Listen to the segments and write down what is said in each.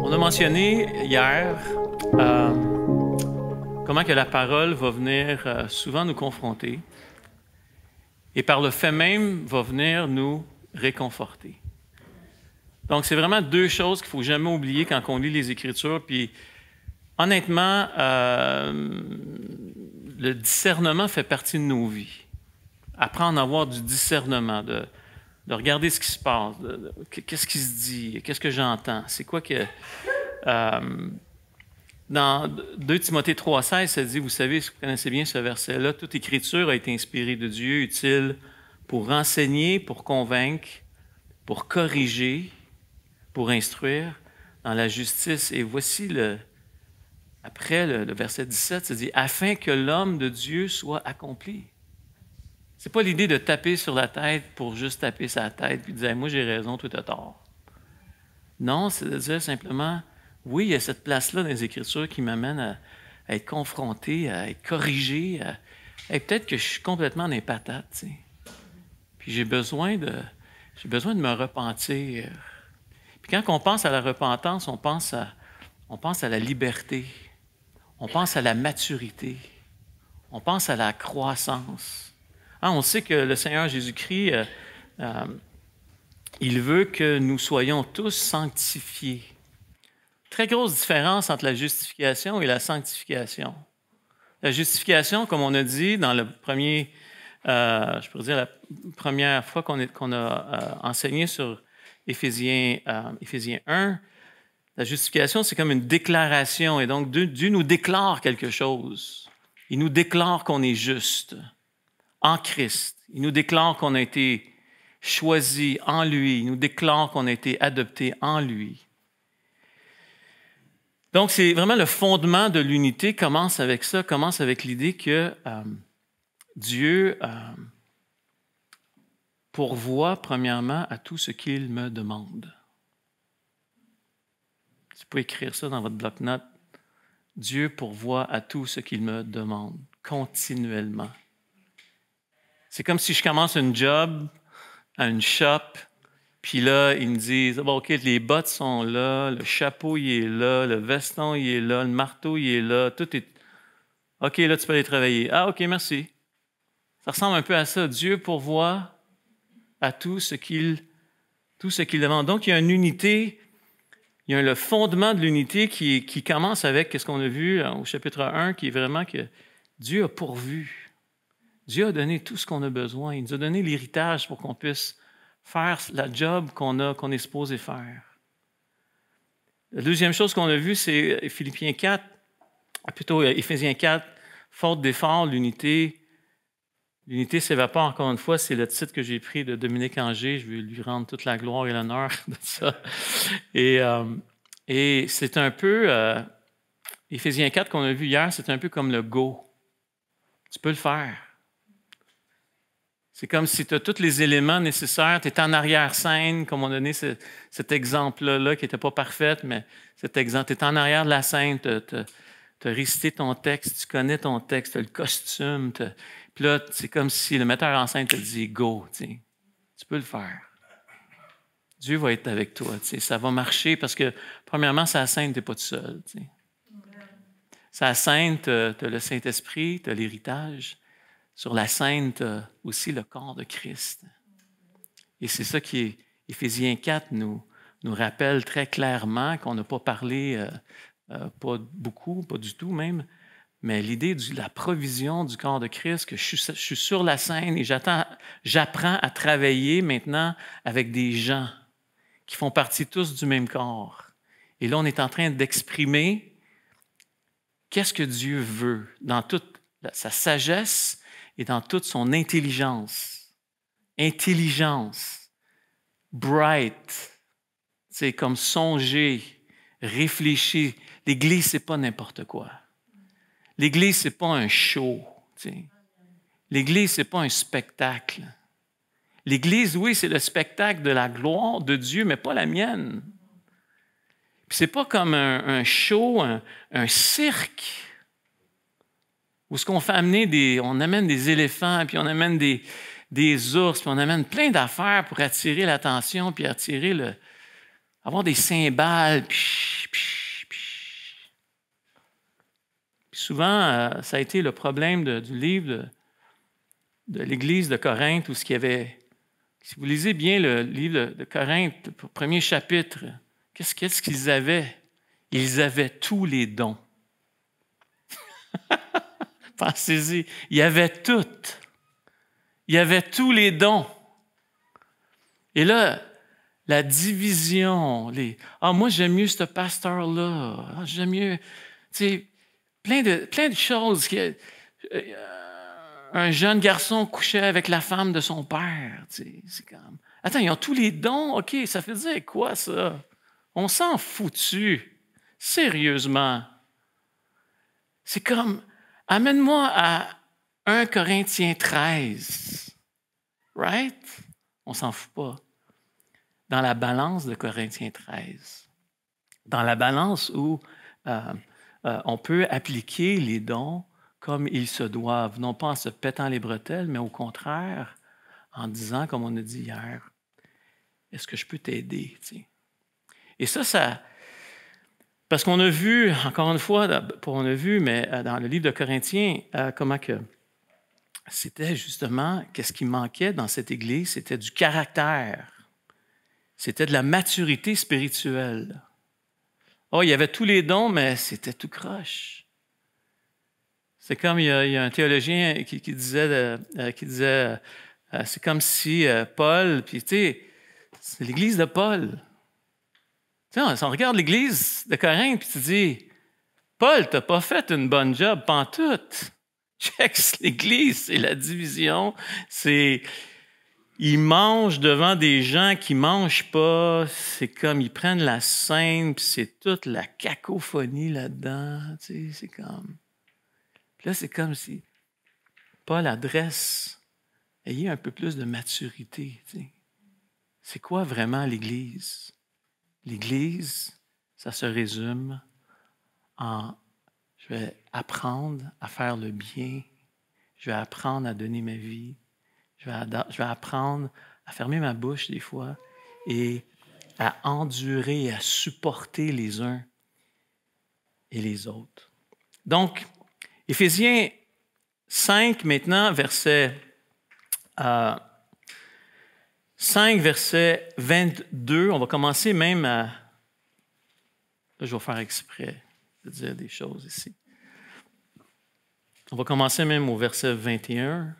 On a mentionné hier comment que la parole va venir souvent nous confronter et par le fait même va venir nous réconforter. Donc, c'est vraiment deux choses qu'il ne faut jamais oublier quand on lit les Écritures. Puis, honnêtement, le discernement fait partie de nos vies. Apprendre à avoir du discernement, de regarder ce qui se passe, qu'est-ce qui se dit, qu'est-ce que j'entends, c'est quoi que... dans 2 Timothée 3,16, ça dit, vous savez, vous connaissez bien ce verset-là, toute écriture a été inspirée de Dieu, utile pour enseigner, pour convaincre, pour corriger, pour instruire dans la justice. Et voici après le verset 17, ça dit, afin que l'homme de Dieu soit accompli. Ce n'est pas l'idée de taper sur la tête pour juste taper sa tête puis dire, moi j'ai raison, toi tu as tort. Non, c'est de dire simplement, oui, il y a cette place-là dans les Écritures qui m'amène à être confronté, à être corrigé, et peut-être que je suis complètement dans les patates, tu sais. Puis j'ai besoin de me repentir. Puis quand on pense à la repentance, on pense à la liberté, on pense à la maturité, on pense à la croissance. On sait que le Seigneur Jésus-Christ, il veut que nous soyons tous sanctifiés. Très grosse différence entre la justification et la sanctification. La justification, comme on a dit dans le premier, je pourrais dire la première fois qu'on a enseigné sur Éphésiens 1, la justification, c'est comme une déclaration. Et donc, Dieu nous déclare quelque chose. Il nous déclare qu'on est juste en Christ. Il nous déclare qu'on a été choisi en lui. Il nous déclare qu'on a été adopté en lui. Donc, c'est vraiment le fondement de l'unité commence avec ça, commence avec l'idée que Dieu pourvoit premièrement à tout ce qu'il me demande. Tu peux écrire ça dans votre bloc-notes. Dieu pourvoit à tout ce qu'il me demande, continuellement. C'est comme si je commence un job à une shop, puis là, ils me disent, bon, OK, les bottes sont là, le chapeau, il est là, le veston, il est là, le marteau, il est là, tout est... OK, là, tu peux aller travailler. Ah, OK, merci. Ça ressemble un peu à ça. Dieu pourvoit à tout ce qu'il demande. Donc, il y a une unité, il y a le fondement de l'unité qui commence avec ce qu'on a vu au chapitre 1, qui est vraiment que Dieu a pourvu. Dieu a donné tout ce qu'on a besoin. Il nous a donné l'héritage pour qu'on puisse faire la job qu'on est supposé faire. La deuxième chose qu'on a vue, c'est Éphésiens 4, faute d'effort, l'unité s'évapore. Encore une fois, c'est le titre que j'ai pris de Dominique Angers. Je vais lui rendre toute la gloire et l'honneur de ça. Et c'est un peu, Éphésiens 4 qu'on a vu hier, c'est un peu comme le go. Tu peux le faire. C'est comme si tu as tous les éléments nécessaires, tu es en arrière-scène, comme on a donné cet exemple-là qui n'était pas parfait, mais cet exemple, tu es en arrière de la scène, tu as récité ton texte, tu connais ton texte, tu as le costume, puis là, c'est comme si le metteur en scène te dit « go », tu peux le faire. Dieu va être avec toi, ça va marcher parce que, premièrement, sa scène, tu n'es pas tout seul. Sa scène, tu as le Saint-Esprit, tu as l'héritage. Sur la scène, tu as aussi le corps de Christ. Et c'est ça qui Éphésiens 4 nous rappelle très clairement qu'on n'a pas parlé, pas beaucoup, pas du tout même, mais l'idée de la provision du corps de Christ, que je suis sur la scène et j'apprends à travailler maintenant avec des gens qui font partie tous du même corps. Et là, on est en train d'exprimer qu'est-ce que Dieu veut dans toute sa sagesse et dans toute son intelligence. Intelligence, bright, c'est comme songer, réfléchir. L'Église, ce n'est pas n'importe quoi. L'Église, ce n'est pas un show. L'Église, ce n'est pas un spectacle. L'Église, oui, c'est le spectacle de la gloire de Dieu, mais pas la mienne. Ce n'est pas comme un show, un cirque. Où ce qu'on fait on amène des éléphants, puis on amène des ours, puis on amène plein d'affaires pour attirer l'attention, puis avoir des cymbales, puis Puis souvent, ça a été le problème du livre de l'Église de Corinthe, où ce qu'il y avait, si vous lisez bien le livre de Corinthe, le premier chapitre, qu'est-ce qu'ils avaient? Ils avaient tous les dons. Pensez-y, il y avait tout. Il y avait tous les dons. Et là, la division, moi j'aime mieux ce pasteur-là, j'aime mieux, tu sais, plein de choses. Un jeune garçon couchait avec la femme de son père, tu sais, c'est comme, attends, ils ont tous les dons, OK, ça fait dire quoi ça? On s'en foutu, sérieusement. C'est comme, amène-moi à 1 Corinthiens 13, right? On s'en fout pas. Dans la balance de Corinthiens 13, dans la balance où on peut appliquer les dons comme ils se doivent, non pas en se pétant les bretelles, mais au contraire, en disant, comme on a dit hier, est-ce que je peux t'aider? Tu sais? Et ça, parce qu'on a vu, encore une fois, mais dans le livre de Corinthiens, comment que c'était justement, qu'est-ce qui manquait dans cette Église? C'était du caractère. C'était de la maturité spirituelle. Oh, il y avait tous les dons, mais c'était tout croche. C'est comme il y a un théologien qui disait, c'est comme si Paul, puis tu sais, c'est l'Église de Paul. Tu sais, on regarde l'Église de Corinthe, puis tu dis, Paul, tu n'as pas fait une bonne job, pantoute. Check l'Église, c'est la division, ils mangent devant des gens qui ne mangent pas. C'est comme, ils prennent la scène, puis c'est toute la cacophonie là-dedans. Tu sais, c'est comme... Puis là, c'est comme si Paul adresse, ayez un peu plus de maturité. Tu sais. C'est quoi vraiment l'Église? L'Église, ça se résume en, je vais apprendre à faire le bien, je vais apprendre à donner ma vie, je vais apprendre à fermer ma bouche des fois et à endurer, à supporter les uns et les autres. Donc, Éphésiens 5 maintenant, verset 22, on va commencer même à... Là, je vais faire exprès de dire des choses ici. On va commencer même au verset 21.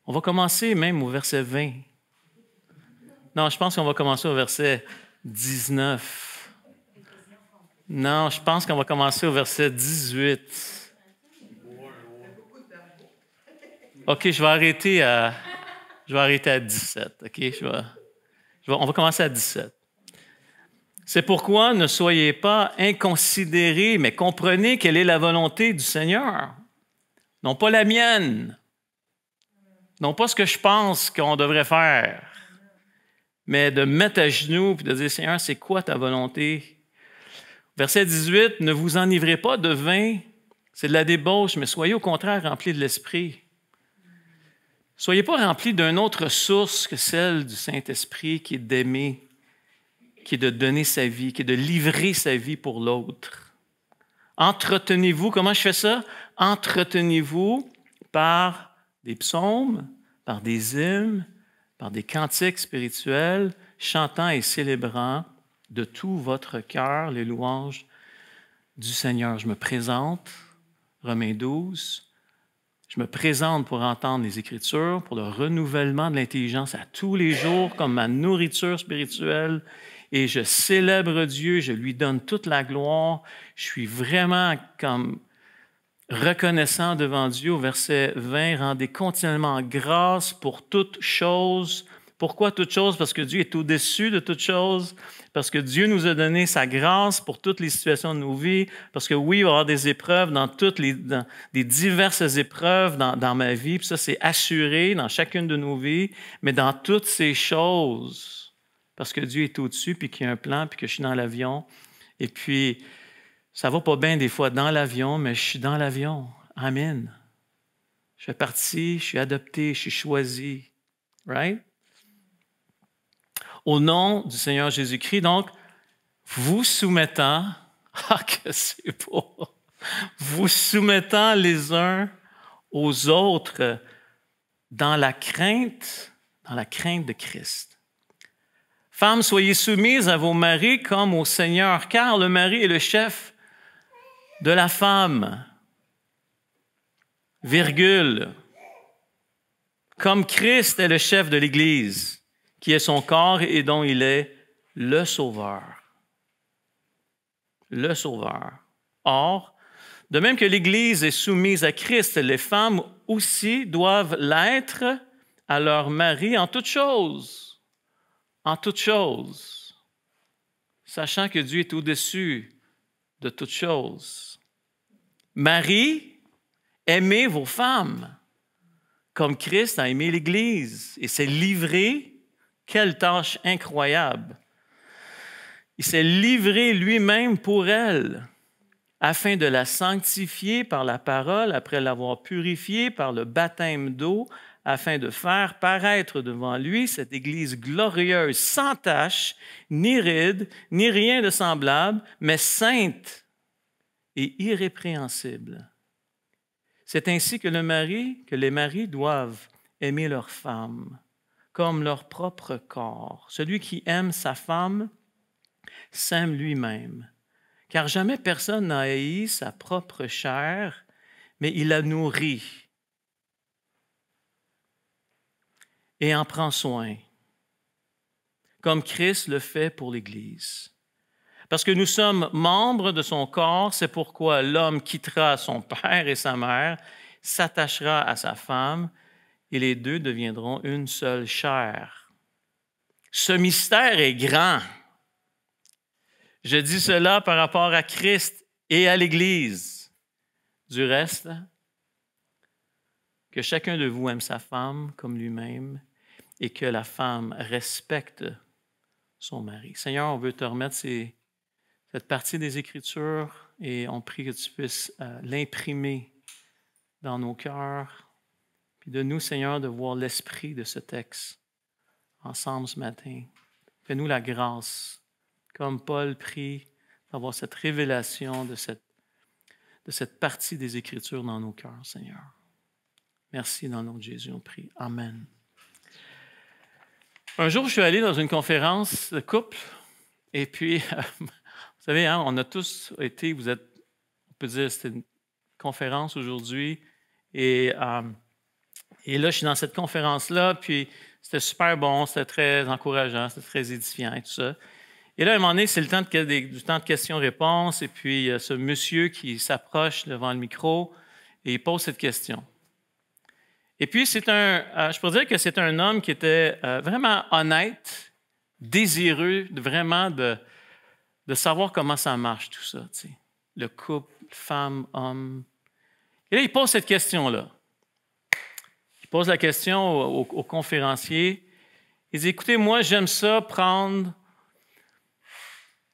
On va commencer même au verset 20. Non, je pense qu'on va commencer au verset 19. Non, je pense qu'on va commencer au verset 18. OK, je vais arrêter à 17. OK, on va commencer à 17. C'est pourquoi ne soyez pas inconsidérés, mais comprenez quelle est la volonté du Seigneur. Non pas la mienne. Non pas ce que je pense qu'on devrait faire, mais de mettre à genoux et de dire, Seigneur, c'est quoi ta volonté? Verset 18, ne vous enivrez pas de vin, c'est de la débauche, mais soyez au contraire remplis de l'Esprit. Soyez pas remplis d'une autre source que celle du Saint-Esprit qui est d'aimer, qui est de donner sa vie, qui est de livrer sa vie pour l'autre. Entretenez-vous, comment je fais ça? Entretenez-vous par des psaumes, par des hymnes, par des cantiques spirituels, chantant et célébrant de tout votre cœur les louanges du Seigneur. Je me présente, Romains 12, je me présente pour entendre les Écritures, pour le renouvellement de l'intelligence à tous les jours comme ma nourriture spirituelle, et je célèbre Dieu, je lui donne toute la gloire. Je suis vraiment comme reconnaissant devant Dieu. Au verset 20, rendez continuellement grâce pour toutes choses. Pourquoi toutes choses? Parce que Dieu est au-dessus de toutes choses. Parce que Dieu nous a donné sa grâce pour toutes les situations de nos vies. Parce que oui, il va y avoir des épreuves dans des diverses épreuves dans ma vie. Puis ça, c'est assuré dans chacune de nos vies. Mais dans toutes ces choses, parce que Dieu est au-dessus, puis qu'il y a un plan, puis que je suis dans l'avion. Et puis, ça va pas bien des fois dans l'avion, mais je suis dans l'avion. Amen. Je fais partie, je suis adopté, je suis choisi. Right? Au nom du Seigneur Jésus-Christ, donc, vous soumettant, que c'est beau, vous soumettant les uns aux autres dans la crainte de Christ. Femmes, soyez soumises à vos maris comme au Seigneur, car le mari est le chef de la femme. Virgule. Comme Christ est le chef de l'Église, qui est son corps et dont il est le Sauveur. Le Sauveur. Or, de même que l'Église est soumise à Christ, les femmes aussi doivent l'être à leur mari en toutes choses. En toutes choses. Sachant que Dieu est au-dessus de toutes choses. Marie, aimez vos femmes comme Christ a aimé l'Église et s'est livré. Quelle tâche incroyable! Il s'est livré lui-même pour elle, afin de la sanctifier par la parole, après l'avoir purifiée par le baptême d'eau, afin de faire paraître devant lui cette Église glorieuse, sans tache, ni ride, ni rien de semblable, mais sainte et irrépréhensible. C'est ainsi que les maris doivent aimer leur femme comme leur propre corps. Celui qui aime sa femme s'aime lui-même, car jamais personne n'a haï sa propre chair, mais il la nourrit et en prend soin, comme Christ le fait pour l'Église. Parce que nous sommes membres de son corps, c'est pourquoi l'homme quittera son père et sa mère, s'attachera à sa femme, et les deux deviendront une seule chair. Ce mystère est grand. Je dis cela par rapport à Christ et à l'Église. Du reste, que chacun de vous aime sa femme comme lui-même et que la femme respecte son mari. Seigneur, on veut te remettre cette partie des Écritures et on prie que tu puisses l'imprimer dans nos cœurs. Puis de nous, Seigneur, de voir l'esprit de ce texte ensemble ce matin. Fais-nous la grâce, comme Paul prie, d'avoir cette révélation de cette partie des Écritures dans nos cœurs, Seigneur. Merci dans le nom de Jésus, on prie. Amen. Un jour, je suis allé dans une conférence de couple et puis, vous savez, hein, on a tous été, on peut dire, c'était une conférence aujourd'hui et là, je suis dans cette conférence-là, puis c'était super bon, c'était très encourageant, c'était très édifiant et tout ça. Et là, à un moment donné, c'est le temps du temps de questions-réponses, et puis il y a ce monsieur qui s'approche devant le micro et il pose cette question. Et puis, je peux dire que c'est un homme qui était vraiment honnête, désireux vraiment de savoir comment ça marche, tout ça, tu sais. Le couple, femme, homme. Et là, il pose cette question-là. Il pose la question au conférencier. Il dit, écoutez, moi, j'aime ça prendre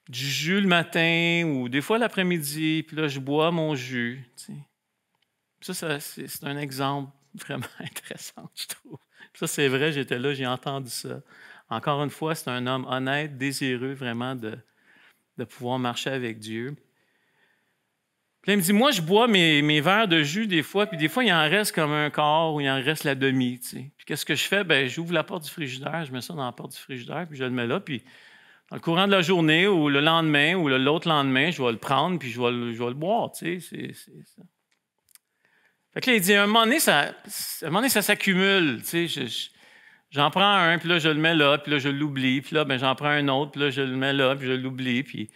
du jus le matin ou des fois l'après-midi, puis là, je bois mon jus. Tu sais. Ça, c'est un exemple vraiment intéressant, je trouve. Ça, c'est vrai, j'étais là, j'ai entendu ça. Encore une fois, c'est un homme honnête, désireux vraiment de pouvoir marcher avec Dieu. Puis là, il me dit, moi, je bois mes verres de jus des fois, puis des fois, il en reste comme un quart ou il en reste la demi. Tu sais. Puis qu'est-ce que je fais? Bien, j'ouvre la porte du frigidaire, je mets ça dans la porte du frigidaire, puis je le mets là, puis dans le courant de la journée ou le lendemain ou l'autre lendemain, je vais le prendre, puis je vais le boire. Tu sais, c'est ça. Fait que là, il dit, à un moment donné, ça s'accumule. Tu sais, j'en prends un, puis là, je le mets là, puis là, je l'oublie, puis là, ben, j'en prends un autre, puis là, je le mets là, puis je l'oublie, puis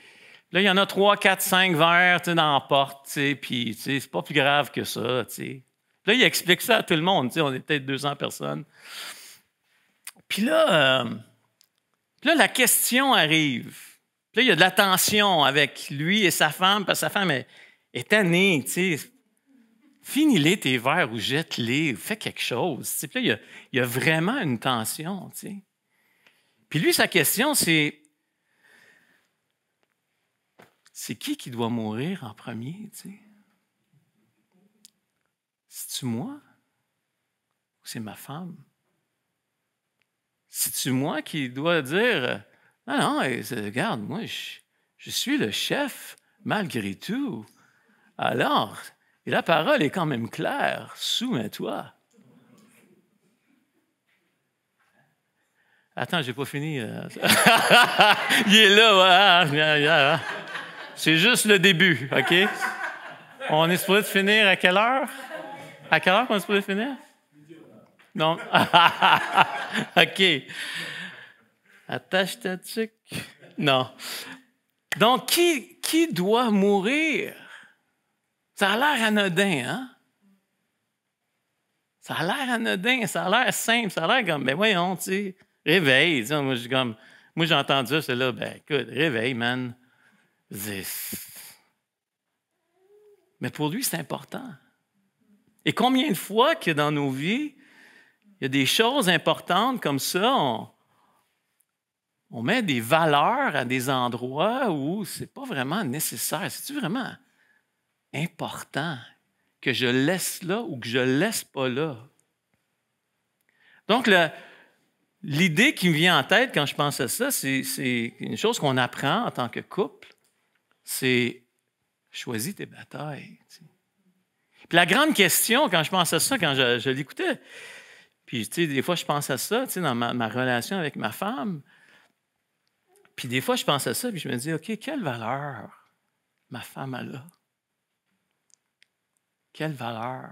là, il y en a 3, 4, 5 verres dans la porte, puis c'est pas plus grave que ça. T'sais. Puis là, il explique ça à tout le monde. On est peut-être 200 personnes. Puis là, la question arrive. Puis là, il y a de la tension avec lui et sa femme, parce que sa femme est tannée. Finis-les tes verres ou jette-les, fais quelque chose. Puis là, il y a vraiment une tension. T'sais. Puis lui, sa question, c'est qui doit mourir en premier, tu sais? C'est-tu moi ou c'est ma femme? C'est-tu moi qui dois dire non, regarde, moi, je suis le chef malgré tout. Alors, et la parole est quand même claire, soumets-toi. Attends, j'ai pas fini. Il est là, c'est juste le début, OK? On est supposé finir à quelle heure? À quelle heure qu'on est supposé finir? Non. OK. Attache ta tuque. Non. Donc, qui doit mourir? Ça a l'air anodin, hein? Ça a l'air anodin, ça a l'air simple, ça a l'air comme, ben voyons, tu sais, réveille. Moi, j'ai entendu ça, c'est là, ben écoute, réveille, man. Mais pour lui, c'est important. Et combien de fois que dans nos vies, il y a des choses importantes comme ça, on met des valeurs à des endroits où ce n'est pas vraiment nécessaire. C'est-tu vraiment important que je laisse là ou que je ne laisse pas là? Donc, l'idée qui me vient en tête quand je pense à ça, c'est une chose qu'on apprend en tant que couple, c'est choisis tes batailles. Puis la grande question, quand je pense à ça, quand je l'écoutais, puis tu sais, des fois je pense à ça, tu sais, dans ma relation avec ma femme, puis des fois je pense à ça, puis je me dis, OK, quelle valeur ma femme a là? Quelle valeur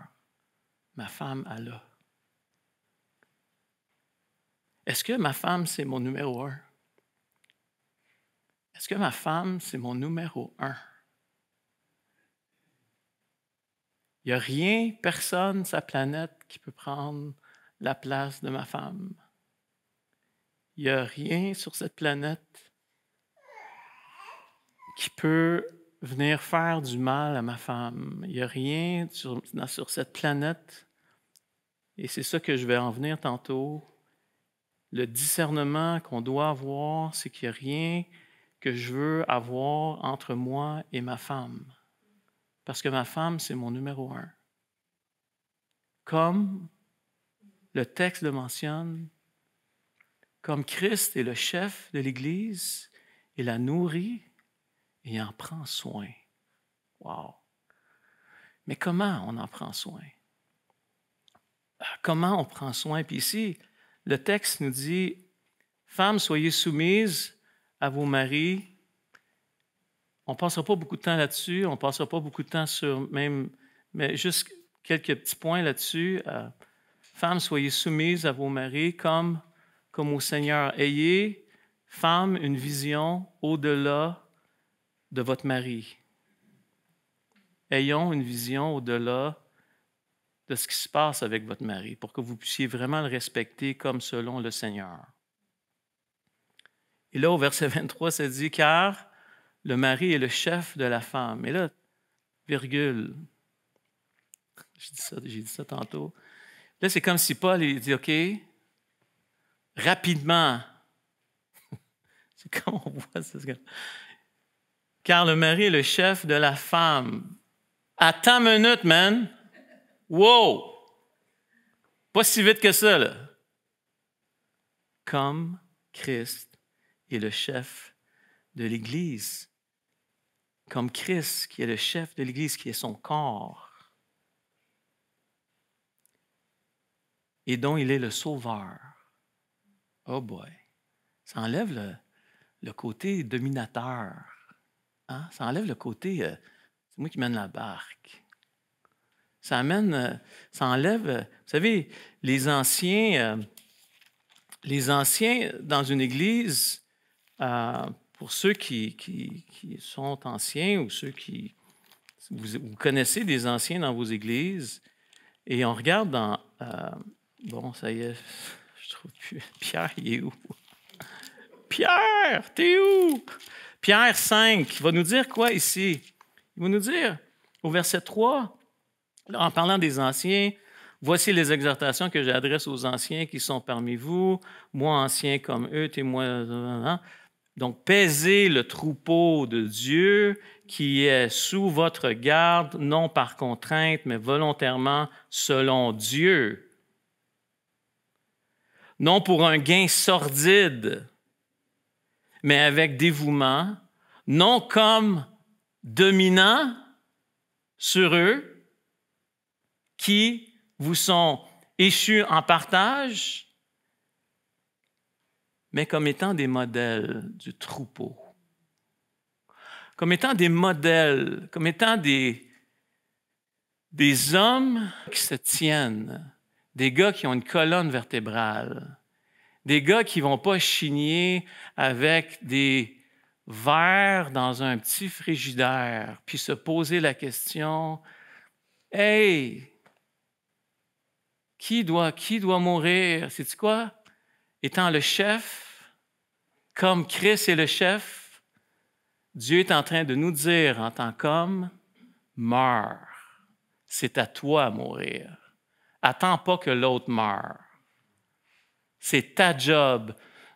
ma femme a là? Est-ce que ma femme, c'est mon numéro 1? Est-ce que ma femme, c'est mon numéro 1? Il n'y a rien, personne, sa planète qui peut prendre la place de ma femme. Il n'y a rien sur cette planète qui peut venir faire du mal à ma femme. Il n'y a rien sur cette planète, et c'est ça que je vais en venir tantôt. Le discernement qu'on doit avoir, c'est qu'il n'y a rien que je veux avoir entre moi et ma femme. Parce que ma femme, c'est mon numéro 1. Comme le texte le mentionne, comme Christ est le chef de l'Église, il la nourrit et il en prend soin. Wow! Mais comment on en prend soin? Comment on prend soin? Puis ici, le texte nous dit, « Femmes, soyez soumises à vos maris. » On ne passera pas beaucoup de temps là-dessus, on ne passera pas beaucoup de temps sur même, mais juste quelques petits points là-dessus. Femmes, soyez soumises à vos maris comme au Seigneur. Ayez, femmes, une vision au-delà de votre mari. Ayons une vision au-delà de ce qui se passe avec votre mari pour que vous puissiez vraiment le respecter comme selon le Seigneur. Et là, au verset 23, ça dit « Car le mari est le chef de la femme. » Et là, virgule. J'ai dit ça tantôt. Là, c'est comme si Paul il dit « OK, rapidement. » C'est comme on voit ça. Car le mari est le chef de la femme. Attends une minute, man. Wow! Pas si vite que ça, là. Comme Christ est le chef de l'Église. Comme Christ qui est le chef de l'Église, qui est son corps. Et dont il est le sauveur. Oh boy! Ça enlève le côté dominateur. Hein? Ça enlève le côté, c'est moi qui mène la barque. Ça enlève, vous savez, les anciens dans une église, pour ceux qui sont anciens ou ceux qui, vous connaissez des anciens dans vos églises, et on regarde dans, bon, ça y est, je trouve plus, Pierre, il est où? Pierre, t'es où? Pierre 5, il va nous dire quoi ici? Il va nous dire, au verset 3, en parlant des anciens, « Voici les exhortations que j'adresse aux anciens qui sont parmi vous, moi ancien comme eux, témoins. » Donc, paisez le troupeau de Dieu qui est sous votre garde, non par contrainte, mais volontairement selon Dieu. Non pour un gain sordide, mais avec dévouement, non comme dominant, sur eux qui vous sont échus en partage, mais comme étant des modèles du troupeau, comme étant des modèles, comme étant des hommes qui se tiennent, des gars qui ont une colonne vertébrale, des gars qui ne vont pas chigner avec des verres dans un petit frigidaire, puis se poser la question, « Hey, qui doit mourir? » Sais-tu quoi? Étant le chef, comme Christ est le chef, Dieu est en train de nous dire en tant qu'homme, « Meurs. C'est à toi à mourir. Attends pas que l'autre meure. C'est ta job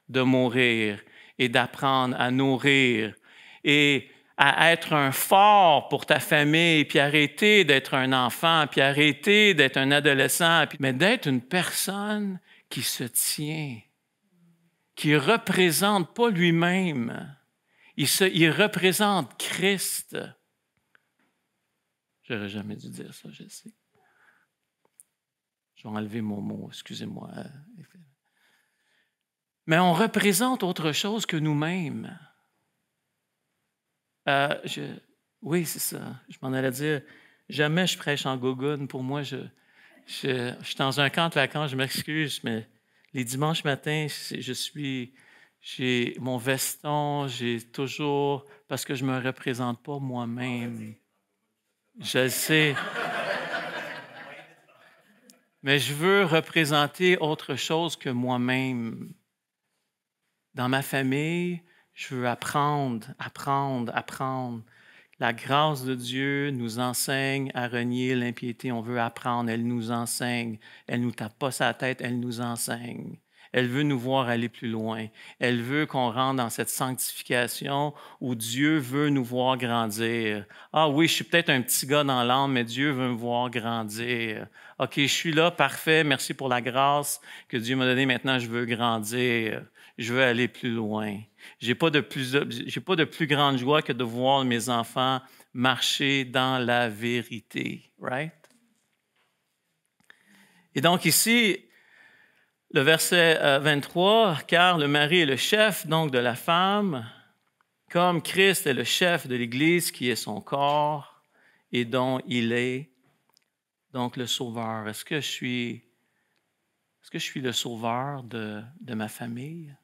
de mourir et d'apprendre à nourrir et à être un fort pour ta famille, puis arrêter d'être un enfant, puis arrêter d'être un adolescent, mais d'être une personne qui se tient, qui ne représente pas lui-même. Il représente Christ. Je n'aurais jamais dû dire ça, je sais. Je vais enlever mon mot, excusez-moi. Mais on représente autre chose que nous-mêmes. Oui, c'est ça. Je m'en allais dire, jamais je prêche en gogoune. Pour moi, je suis dans un camp de vacances, je m'excuse, mais les dimanches matins, j'ai mon veston, j'ai toujours, parce que je ne me représente pas moi-même. Je le sais. Mais je veux représenter autre chose que moi-même. Dans ma famille, je veux apprendre. La grâce de Dieu nous enseigne à renier l'impiété. On veut apprendre. Elle nous enseigne. Elle ne nous tape pas sa tête, elle nous enseigne. Elle veut nous voir aller plus loin. Elle veut qu'on rentre dans cette sanctification où Dieu veut nous voir grandir. Ah oui, je suis peut-être un petit gars dans l'âme, mais Dieu veut me voir grandir. OK, je suis là, parfait, merci pour la grâce que Dieu m'a donnée. Maintenant, je veux grandir. Je veux aller plus loin. J'ai pas de plus grande joie que de voir mes enfants marcher dans la vérité. Right? Et donc ici, le verset 23, « Car le mari est le chef donc de la femme, comme Christ est le chef de l'Église qui est son corps et dont il est donc le sauveur. » Est-ce que je suis le sauveur de ma famille?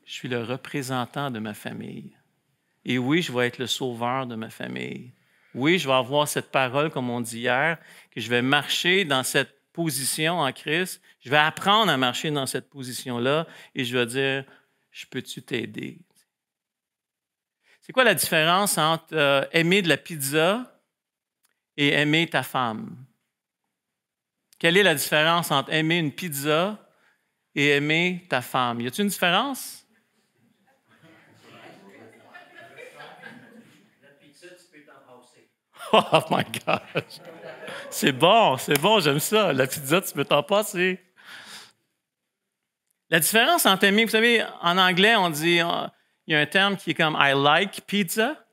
Je suis le représentant de ma famille. Et oui, je vais être le sauveur de ma famille. Oui, je vais avoir cette parole, comme on dit hier, que je vais marcher dans cette position en Christ. Je vais apprendre à marcher dans cette position-là et je vais dire, je peux-tu t'aider? C'est quoi la différence entre aimer de la pizza et aimer ta femme? Quelle est la différence entre aimer une pizza et aimer ta femme? Y a-t-il une différence? Oh my gosh! C'est bon, j'aime ça. La pizza, tu peux t'en passer. La différence entre aimer, vous savez, en anglais, on dit, il y a un terme qui est comme I like pizza,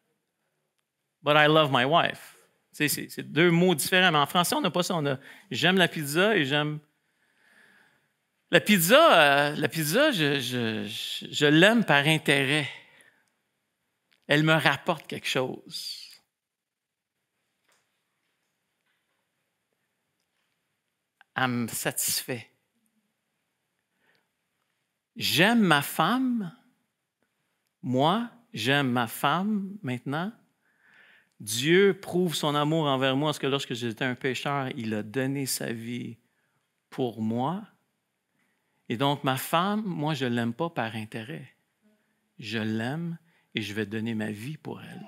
but I love my wife. C'est deux mots différents, mais en français, on n'a pas ça. On a j'aime la pizza et j'aime. La pizza, je l'aime par intérêt. Elle me rapporte quelque chose. Elle me satisfait. J'aime ma femme. Moi, j'aime ma femme maintenant. Dieu prouve son amour envers moi parce que lorsque j'étais un pécheur, il a donné sa vie pour moi. Et donc, ma femme, moi, je ne l'aime pas par intérêt. Je l'aime et je vais donner ma vie pour elle.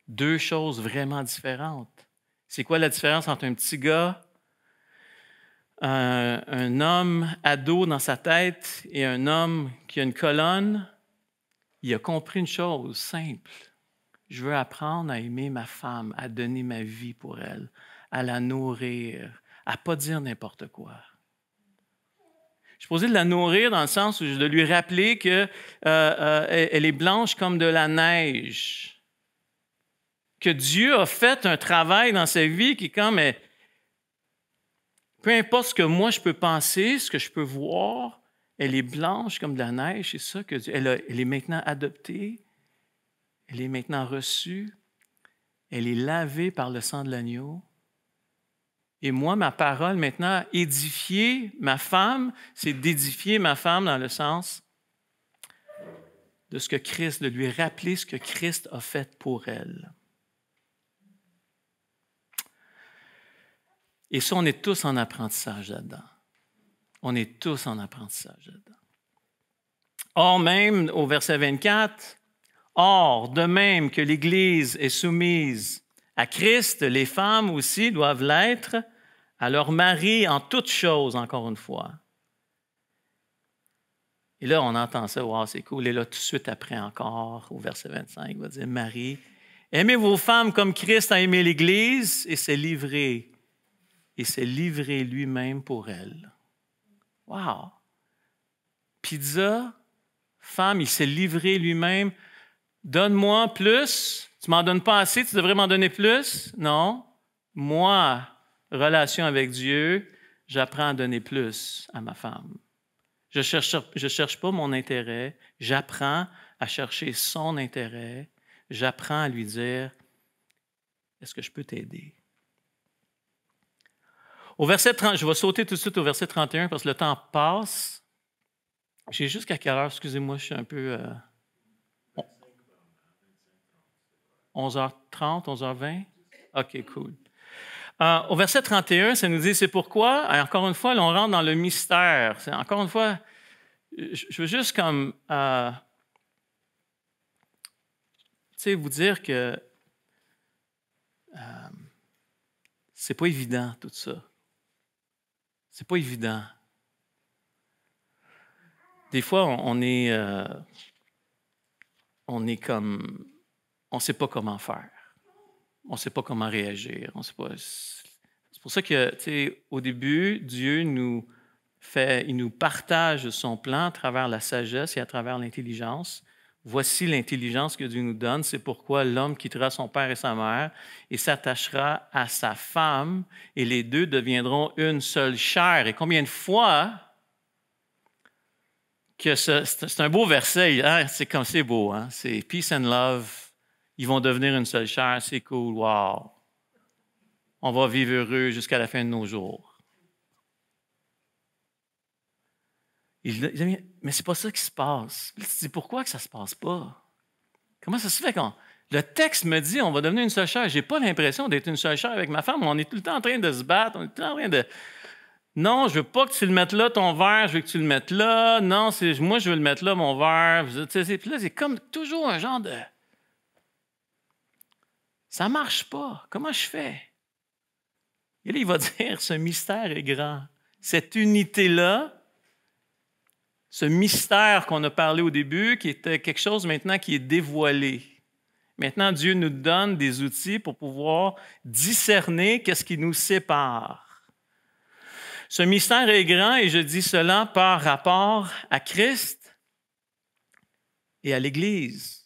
Deux choses vraiment différentes. C'est quoi la différence entre un petit gars, un homme ado dans sa tête et un homme qui a une colonne? Il a compris une chose simple. Je veux apprendre à aimer ma femme, à donner ma vie pour elle, à la nourrir, à ne pas dire n'importe quoi. Je suis posé de la nourrir dans le sens où je dois lui rappeler qu'elle est blanche comme de la neige. que Dieu a fait un travail dans sa vie qui est comme, mais, peu importe ce que moi je peux penser, ce que je peux voir, elle est blanche comme de la neige, c'est ça que Dieu, elle est maintenant adoptée, elle est maintenant reçue, elle est lavée par le sang de l'agneau. Et moi, ma parole maintenant, édifier ma femme, c'est d'édifier ma femme dans le sens de ce que Christ, de lui rappeler ce que Christ a fait pour elle. Et ça, on est tous en apprentissage là-dedans. On est tous en apprentissage là-dedans. Or, même au verset 24, « Or, de même que l'Église est soumise à Christ, les femmes aussi doivent l'être à leur mari en toutes choses, encore une fois. » Et là, on entend ça, « Wow, c'est cool. » Et là, tout de suite après encore, au verset 25, il va dire, « Marie, aimez vos femmes comme Christ a aimé l'Église et s'est livré lui-même pour elle. » Wow! Pizza, femme, il s'est livré lui-même. Donne-moi plus. Tu ne m'en donnes pas assez, tu devrais m'en donner plus. Non. Moi, relation avec Dieu, j'apprends à donner plus à ma femme. Je cherche pas mon intérêt, j'apprends à chercher son intérêt. J'apprends à lui dire, est-ce que je peux t'aider? Au verset 30, je vais sauter tout de suite au verset 31 parce que le temps passe. J'ai jusqu'à quelle heure? Excusez-moi, je suis un peu... 11h30, 11h20? OK, cool. Au verset 31, ça nous dit, c'est pourquoi, encore une fois, là, on rentre dans le mystère. Encore une fois, je veux juste comme... vous dire que c'est pas évident, tout ça. C'est pas évident. Des fois, on est comme... On ne sait pas comment faire. On ne sait pas comment réagir. On sait pas... C'est pour ça que, au début, Dieu il nous partage son plan à travers la sagesse et à travers l'intelligence. Voici l'intelligence que Dieu nous donne. C'est pourquoi l'homme quittera son père et sa mère et s'attachera à sa femme et les deux deviendront une seule chair. Et combien de fois que c'est un beau verset, hein? C'est beau, hein? C'est peace and love. Ils vont devenir une seule chair, c'est cool, wow. On va vivre heureux jusqu'à la fin de nos jours. Mais c'est pas ça qui se passe. Tu te dis, pourquoi que ça se passe pas? Comment ça se fait quand le texte me dit on va devenir une seule chair? J'ai pas l'impression d'être une seule chair avec ma femme. On est tout le temps en train de se battre. On est tout le temps en train de... Non, je veux pas que tu le mettes là, ton verre, je veux que tu le mettes là. Non, moi, je veux le mettre là, mon verre. Puis là, c'est comme toujours un genre de... Ça marche pas. Comment je fais? Et là, il va dire, ce mystère est grand. Cette unité-là, ce mystère qu'on a parlé au début, qui était quelque chose maintenant qui est dévoilé. Maintenant, Dieu nous donne des outils pour pouvoir discerner qu'est-ce qui nous sépare. Ce mystère est grand et je dis cela par rapport à Christ et à l'Église.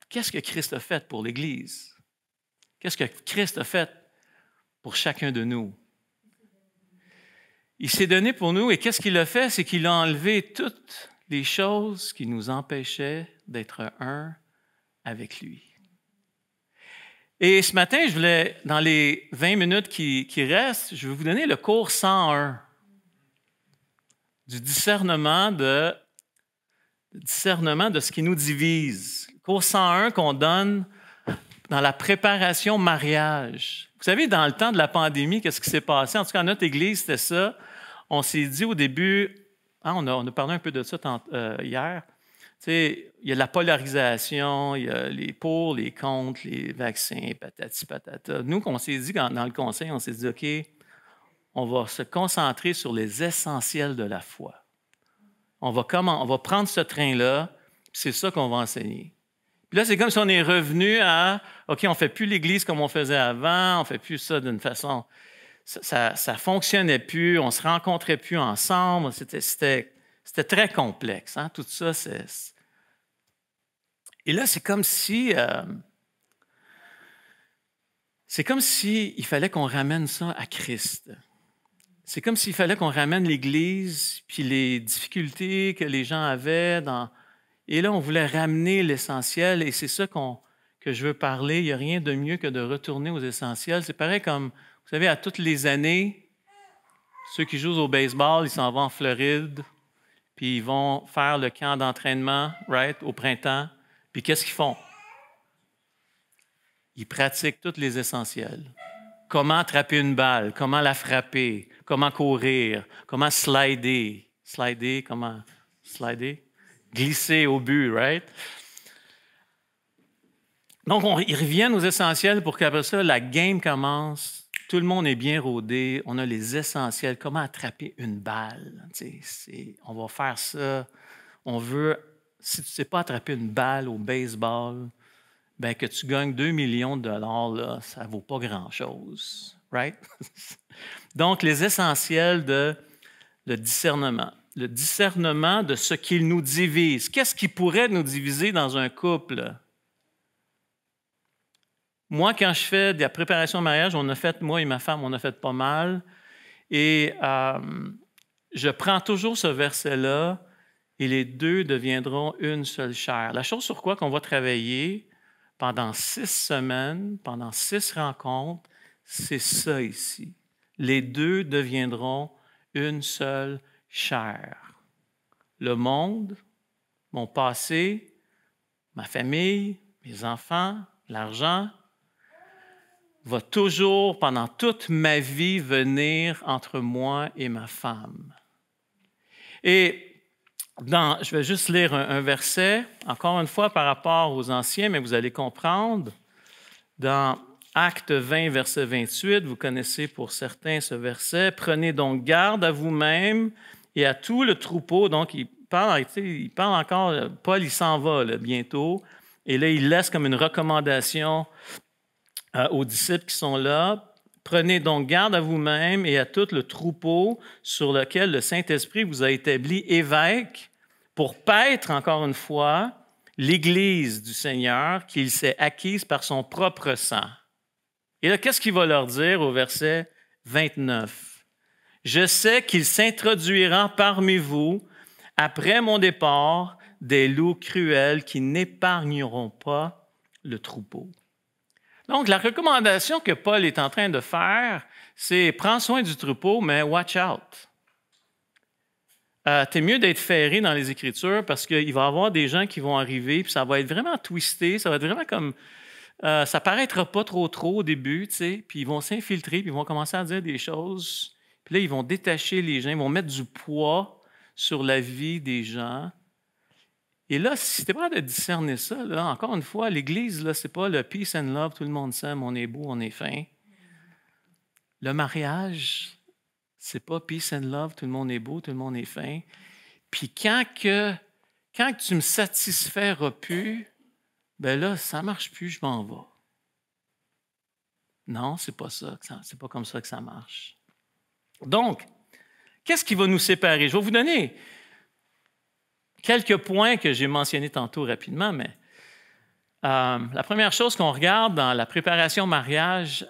Qu'est-ce que Christ a fait pour l'Église? Qu'est-ce que Christ a fait pour chacun de nous? Il s'est donné pour nous et qu'est-ce qu'il a fait? C'est qu'il a enlevé toutes les choses qui nous empêchaient d'être un avec lui. Et ce matin, je voulais, dans les 20 minutes qui restent, je vais vous donner le cours 101 du discernement de ce qui nous divise. Le cours 101 qu'on donne dans la préparation mariage. Vous savez, dans le temps de la pandémie, qu'est-ce qui s'est passé? En tout cas, à notre Église, c'était ça. On s'est dit au début, on a parlé un peu de ça hier, il y a la polarisation, il y a les pour, les contre, les vaccins, patati patata. Nous, on s'est dit, dans le conseil, on s'est dit, OK, on va se concentrer sur les essentiels de la foi. On va prendre ce train-là, puis c'est ça qu'on va enseigner. Puis là, c'est comme si on est revenu à, OK, on ne fait plus l'Église comme on faisait avant, on ne fait plus ça d'une façon... Ça ne fonctionnait plus, on ne se rencontrait plus ensemble, c'était très complexe. Hein? Tout ça, Et là, c'est comme si il fallait qu'on ramène ça à Christ. C'est comme s'il fallait qu'on ramène l'Église, puis les difficultés que les gens avaient. Et là, on voulait ramener l'essentiel, et c'est ça que je veux parler. Il n'y a rien de mieux que de retourner aux essentiels. C'est pareil comme, vous savez, à toutes les années, ceux qui jouent au baseball, ils s'en vont en Floride, puis ils vont faire le camp d'entraînement, right, au printemps. Puis qu'est-ce qu'ils font? Ils pratiquent tous les essentiels. Comment attraper une balle, comment la frapper, comment courir, comment slider. Comment slider? Glisser au but, right? Donc, ils reviennent aux essentiels pour qu'après ça, la game commence. Tout le monde est bien rodé. On a les essentiels. Comment attraper une balle? On va faire ça. On veut, si tu ne sais pas attraper une balle au baseball, ben que tu gagnes 2 millions de dollars, là, ça ne vaut pas grand-chose. Right? Donc, les essentiels de le discernement. Le discernement de ce qui nous divise. Qu'est-ce qui pourrait nous diviser dans un couple? Moi, quand je fais de la préparation au mariage, moi et ma femme, on a fait pas mal. Et je prends toujours ce verset-là, et les deux deviendront une seule chair. La chose sur quoi qu'on va travailler pendant 6 semaines, pendant 6 rencontres, c'est ça ici. Les deux deviendront une seule chair. Le monde, mon passé, ma famille, mes enfants, l'argent, va toujours, pendant toute ma vie, venir entre moi et ma femme. Et je vais juste lire un verset, encore une fois par rapport aux anciens, mais vous allez comprendre. Dans Actes 20, verset 28, vous connaissez pour certains ce verset. « Prenez donc garde à vous-même et à tout le troupeau. » Donc, il parle encore, Paul, il s'en va là, bientôt. Et là, il laisse comme une recommandation aux disciples qui sont là. « Prenez donc garde à vous-même et à tout le troupeau sur lequel le Saint-Esprit vous a établi évêque pour paître, encore une fois, l'Église du Seigneur qu'il s'est acquise par son propre sang. » Et là, qu'est-ce qu'il va leur dire au verset 29? « Je sais qu'il s'introduira parmi vous, après mon départ, des loups cruels qui n'épargneront pas le troupeau. » Donc, la recommandation que Paul est en train de faire, c'est « prends soin du troupeau, mais watch out ». T'es mieux d'être ferré dans les Écritures parce qu'il va y avoir des gens qui vont arriver, puis ça va être vraiment twisté, ça va être vraiment comme... ça paraîtra pas trop au début, tu sais, puis ils vont s'infiltrer, puis ils vont commencer à dire des choses, puis là, ils vont détacher les gens, ils vont mettre du poids sur la vie des gens. Et là, si tu es prêt à discerner ça, là, encore une fois, l'Église, ce n'est pas le peace and love, tout le monde s'aime, on est beau, on est fin. Le mariage, c'est pas peace and love, tout le monde est beau, tout le monde est fin. Puis quand tu me satisferas plus, ben là, ça ne marche plus, je m'en vais. Non, c'est pas comme ça que ça marche. Donc, qu'est-ce qui va nous séparer? Je vais vous donner quelques points que j'ai mentionnés tantôt rapidement, mais la première chose qu'on regarde dans la préparation au mariage,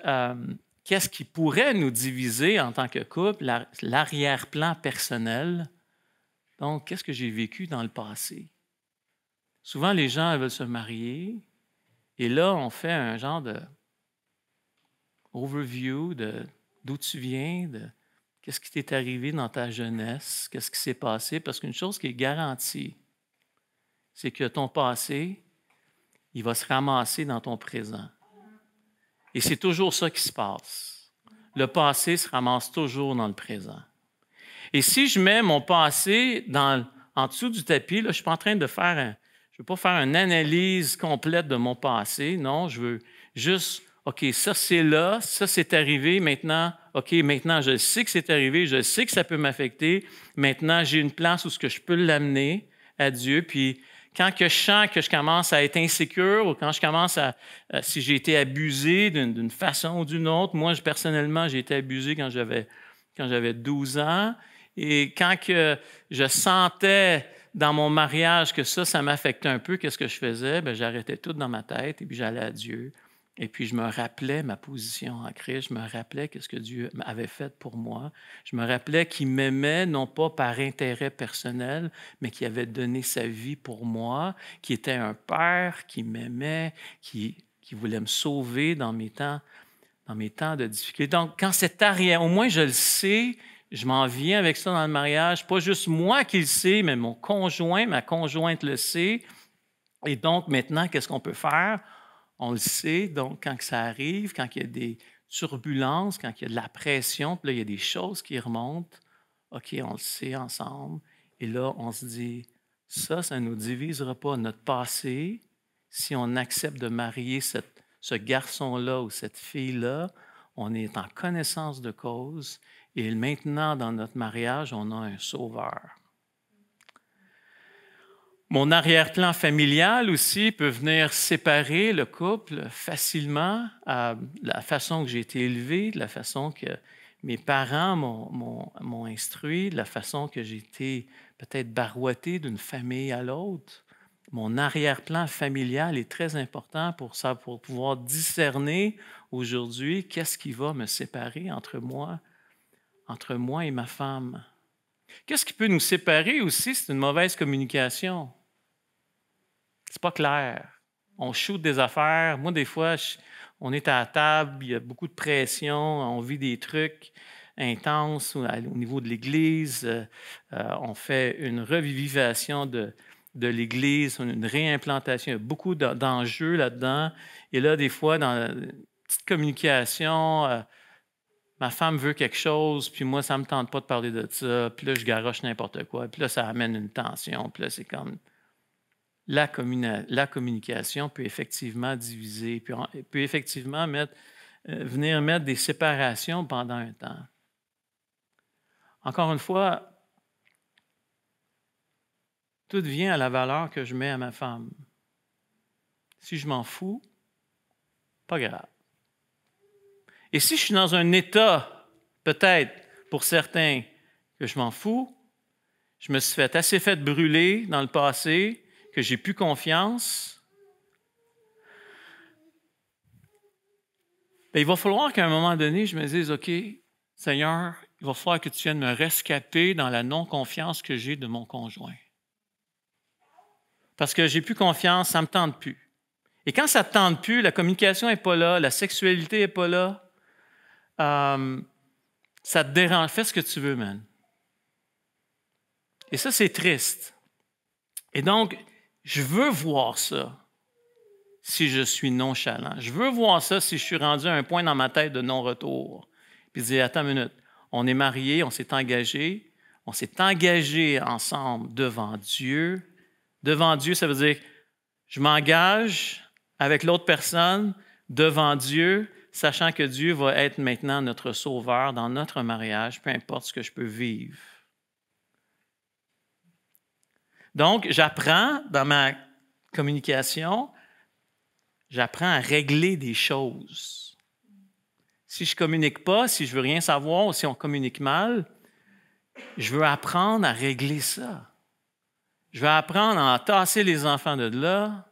qu'est-ce qui pourrait nous diviser en tant que couple? L'arrière-plan personnel. Donc, qu'est-ce que j'ai vécu dans le passé? Souvent, les gens veulent se marier et là, on fait un genre de overview d'où tu viens, de qu'est-ce qui t'est arrivé dans ta jeunesse, qu'est-ce qui s'est passé. Parce qu'une chose qui est garantie, c'est que ton passé, il va se ramasser dans ton présent. Et c'est toujours ça qui se passe. Le passé se ramasse toujours dans le présent. Et si je mets mon passé en dessous du tapis, là, je ne suis pas en train de je veux pas faire une analyse complète de mon passé. Non, je veux juste, OK, ça c'est là, ça c'est arrivé, maintenant, OK, maintenant je sais que c'est arrivé, je sais que ça peut m'affecter. Maintenant, j'ai une place où je peux l'amener à Dieu, puis quand que je sens que je commence à être insécure ou quand je commence si j'ai été abusé d'une façon ou d'une autre, moi, personnellement, j'ai été abusé quand j'avais 12 ans. Et quand que je sentais dans mon mariage que ça m'affectait un peu, qu'est-ce que je faisais? Bien, j'arrêtais tout dans ma tête et puis j'allais à Dieu. Et puis je me rappelais ma position en Christ, je me rappelais qu'est-ce que Dieu avait fait pour moi. Je me rappelais qu'il m'aimait non pas par intérêt personnel, mais qu'il avait donné sa vie pour moi, qui était un père qui m'aimait, qui voulait me sauver dans mes temps de difficulté. Donc, quand cet arrière, au moins je le sais, je m'en viens avec ça dans le mariage, pas juste moi qui le sais, mais mon conjoint, ma conjointe le sait. Et donc, maintenant, qu'est-ce qu'on peut faire? On le sait, donc, quand ça arrive, quand il y a des turbulences, quand il y a de la pression, puis là, il y a des choses qui remontent, OK, on le sait ensemble. Et là, on se dit, ça ne nous divisera pas notre passé si on accepte de marier ce garçon-là ou cette fille-là. On est en connaissance de cause. Et maintenant, dans notre mariage, on a un sauveur. Mon arrière-plan familial aussi peut venir séparer le couple facilement à la façon que j'ai été élevé, de la façon que mes parents m'ont instruit, de la façon que j'ai été peut-être barouetté d'une famille à l'autre. Mon arrière-plan familial est très important pour ça, pour pouvoir discerner aujourd'hui qu'est-ce qui va me séparer entre moi et ma femme. Qu'est-ce qui peut nous séparer aussi? C'est une mauvaise communication. C'est pas clair. On shoot des affaires. Moi, des fois, on est à la table, il y a beaucoup de pression, on vit des trucs intenses au niveau de l'Église. On fait une revivisation de l'Église, une réimplantation. Il y a beaucoup d'enjeux là-dedans. Et là, des fois, dans la petite communication, ma femme veut quelque chose, puis moi, ça ne me tente pas de parler de ça. Puis là, je garoche n'importe quoi. Puis là, ça amène une tension. Puis là, c'est comme... La communication peut effectivement diviser, peut effectivement venir mettre des séparations pendant un temps. Encore une fois, tout vient à la valeur que je mets à ma femme. Si je m'en fous, pas grave. Et si je suis dans un état, peut-être pour certains, que je m'en fous, je me suis assez fait brûler dans le passé, que j'ai plus confiance, bien, il va falloir qu'à un moment donné, je me dise, OK, Seigneur, il va falloir que tu viennes me rescaper dans la non-confiance que j'ai de mon conjoint. Parce que j'ai plus confiance, ça ne me tente plus. Et quand ça ne te tente plus, la communication n'est pas là, la sexualité n'est pas là, ça te dérange. Fais ce que tu veux, man. Et ça, c'est triste. Et donc, je veux voir ça si je suis nonchalant. Je veux voir ça si je suis rendu à un point dans ma tête de non-retour. Puis dire, attends une minute, on est mariés, on s'est engagés ensemble devant Dieu. Devant Dieu, ça veut dire, je m'engage avec l'autre personne devant Dieu, sachant que Dieu va être maintenant notre sauveur dans notre mariage, peu importe ce que je peux vivre. Donc, j'apprends dans ma communication, j'apprends à régler des choses. Si je ne communique pas, si je ne veux rien savoir ou si on communique mal, je veux apprendre à régler ça. Je veux apprendre à tasser les enfants de là.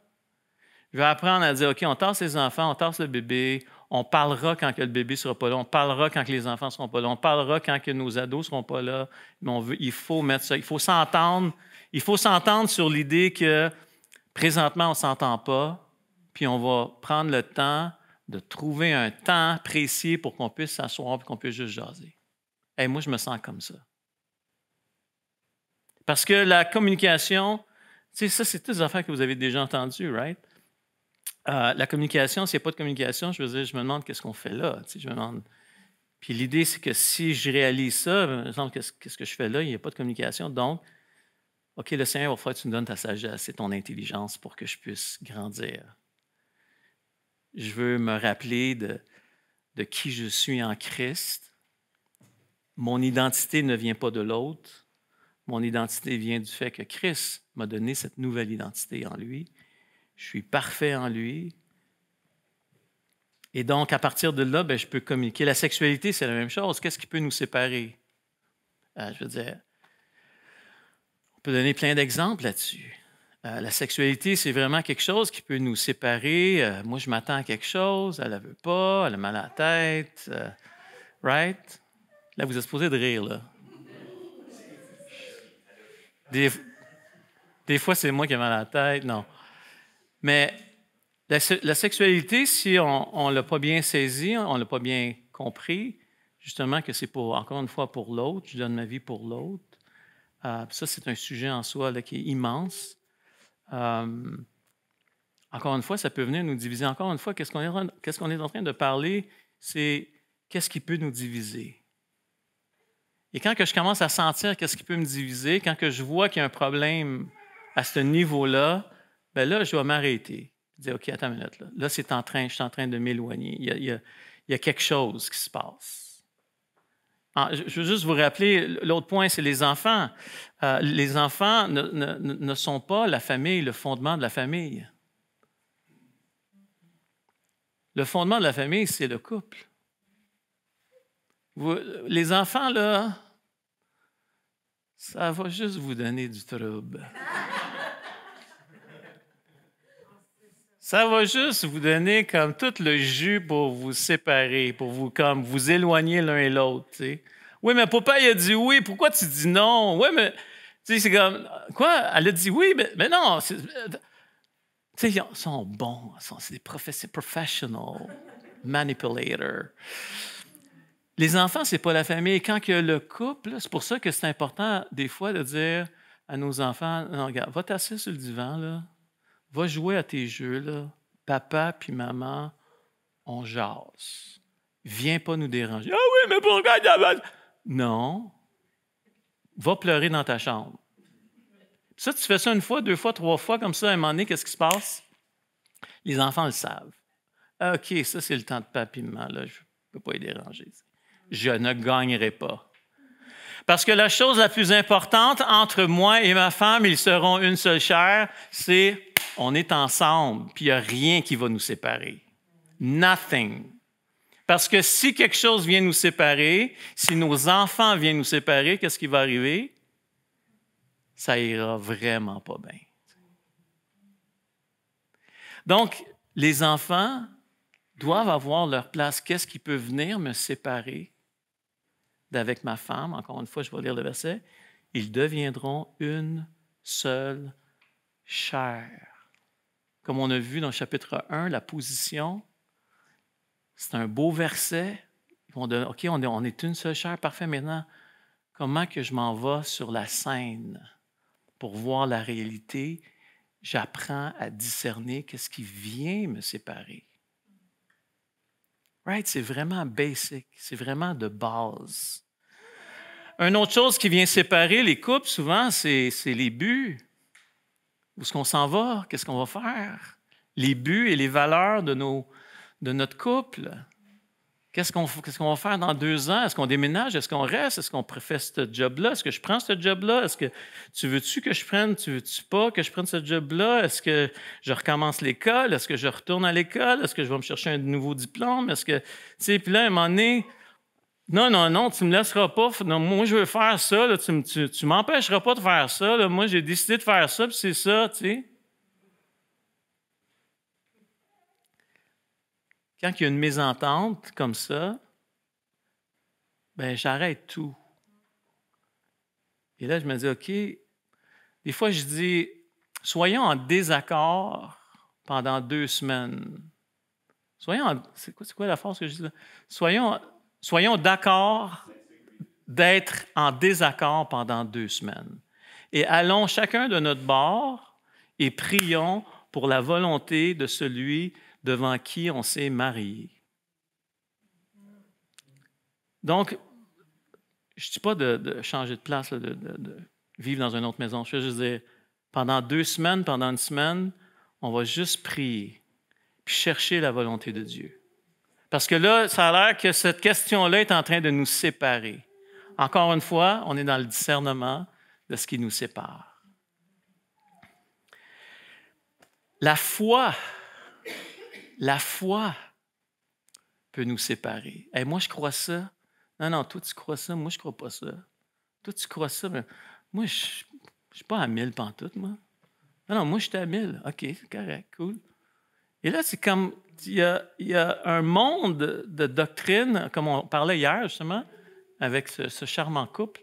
Je veux apprendre à dire, OK, on tasse les enfants, on tasse le bébé, on parlera quand que le bébé ne sera pas là, on parlera quand que les enfants ne seront pas là, on parlera quand que nos ados ne seront pas là. Mais il faut mettre ça, il faut s'entendre. Il faut s'entendre sur l'idée que présentement, on ne s'entend pas, puis on va prendre le temps de trouver un temps précis pour qu'on puisse s'asseoir et qu'on puisse juste jaser. Hey, moi, je me sens comme ça. Parce que la communication, tu sais, ça, c'est toutes des affaires que vous avez déjà entendues, right? La communication, s'il n'y a pas de communication, je veux dire, je me demande qu'est-ce qu'on fait là. Tu sais, je me demande. Puis l'idée, c'est que si je réalise ça, par exemple, qu'est-ce que je fais là? Il n'y a pas de communication. Donc, OK, le Seigneur va falloir que tu me donnes ta sagesse et ton intelligence pour que je puisse grandir. Je veux me rappeler de qui je suis en Christ. Mon identité ne vient pas de l'autre. Mon identité vient du fait que Christ m'a donné cette nouvelle identité en lui. Je suis parfait en lui. Et donc, à partir de là, je peux communiquer. La sexualité, c'est la même chose. Qu'est-ce qui peut nous séparer? Je veux dire, On peut donner plein d'exemples là-dessus. La sexualité, c'est vraiment quelque chose qui peut nous séparer. Moi, je m'attends à quelque chose, elle ne veut pas, elle a mal à la tête. Right? Là, vous êtes supposé de rire, là. Des fois, c'est moi qui ai mal à la tête, non. Mais la sexualité, si on ne l'a pas bien saisi, on ne l'a pas bien compris, justement que c'est pour, encore une fois, pour l'autre, je donne ma vie pour l'autre. Ça, c'est un sujet en soi là, qui est immense. Encore une fois, ça peut venir nous diviser. Encore une fois, qu'est-ce qu'on est en train de parler, c'est qu'est-ce qui peut nous diviser. Et quand que je commence à sentir qu'est-ce qui peut me diviser, quand que je vois qu'il y a un problème à ce niveau-là, bien là, je dois m'arrêter. Dire, OK, attends une minute. Là, je suis en train de m'éloigner. Il y a quelque chose qui se passe. Je veux juste vous rappeler, l'autre point, c'est les enfants. Les enfants ne sont pas la famille, le fondement de la famille. Le fondement de la famille, c'est le couple. Les enfants, là, ça va juste vous donner du trouble. Ça va juste vous donner comme tout le jus pour vous séparer, pour vous comme vous éloigner l'un et l'autre. T'sais. Oui, mais papa, il a dit oui, pourquoi tu dis non? Oui, mais c'est comme, quoi? Elle a dit oui, mais non. Ils sont bons, c'est des professional manipulators. Les enfants, ce n'est pas la famille. Quand il y a le couple, c'est pour ça que c'est important des fois de dire à nos enfants, non, regarde, va t'asseoir sur le divan, là. Va jouer à tes jeux, là. Papa puis maman, on jase. Viens pas nous déranger. Ah oui, mais pourquoi? Non. Va pleurer dans ta chambre. Ça, tu fais ça une fois, deux fois, trois fois, comme ça, à un moment donné, qu'est-ce qui se passe? Les enfants le savent. Ah, OK, ça, c'est le temps de papa et maman, là. Je ne peux pas les déranger. Je ne gagnerai pas. Parce que la chose la plus importante entre moi et ma femme, ils seront une seule chair, c'est on est ensemble, puis il n'y a rien qui va nous séparer. Nothing. Parce que si quelque chose vient nous séparer, si nos enfants viennent nous séparer, qu'est-ce qui va arriver? Ça ira vraiment pas bien. Donc, les enfants doivent avoir leur place. Qu'est-ce qui peut venir me séparer d'avec ma femme? Encore une fois, je vais lire le verset. Ils deviendront une seule chair. Comme on a vu dans le chapitre 1, la position, c'est un beau verset. OK, on est une seule chair, parfait. Maintenant, comment que je m'en vais sur la scène pour voir la réalité? J'apprends à discerner qu'est-ce qui vient me séparer. Right? C'est vraiment basic, c'est vraiment de base. Une autre chose qui vient séparer les couples, souvent, c'est les buts. Où est-ce qu'on s'en va? Qu'est-ce qu'on va faire? Les buts et les valeurs de notre couple. Qu'est-ce qu'on va faire dans 2 ans? Est-ce qu'on déménage? Est-ce qu'on reste? Est-ce qu'on préfère ce job-là? Est-ce que je prends ce job-là? Est-ce que tu veux-tu que je prenne? Tu veux-tu pas que je prenne ce job-là? Est-ce que je recommence l'école? Est-ce que je retourne à l'école? Est-ce que je vais me chercher un nouveau diplôme? Est-ce que, tu sais, puis là, à un moment donné, non, tu ne me laisseras pas. Non, moi, je veux faire ça. Là, tu ne m'empêcheras pas de faire ça. Là. Moi, j'ai décidé de faire ça, puis c'est ça, tu sais. Quand il y a une mésentente comme ça, ben j'arrête tout. Et là, je me dis, OK, des fois, je dis, soyons en désaccord pendant 2 semaines. C'est quoi la phrase que je dis là? Soyons d'accord d'être en désaccord pendant 2 semaines. Et allons chacun de notre bord et prions pour la volonté de celui devant qui on s'est marié. Donc, je ne dis pas de changer de place, là, de vivre dans une autre maison. Je veux juste dire, pendant 2 semaines, pendant une semaine, on va juste prier puis chercher la volonté de Dieu. Parce que là, ça a l'air que cette question-là est en train de nous séparer. Encore une fois, on est dans le discernement de ce qui nous sépare. La foi peut nous séparer. Hey, moi, je crois ça. Non, toi, tu crois ça. Moi, je ne crois pas ça. Toi, tu crois ça. Mais moi, Je ne suis pas à 1000 pantoute, moi. Non, moi, j'étais à 1000. OK, c'est correct, cool. Et là, c'est comme, il y a un monde de doctrine, comme on parlait hier, justement, avec ce charmant couple,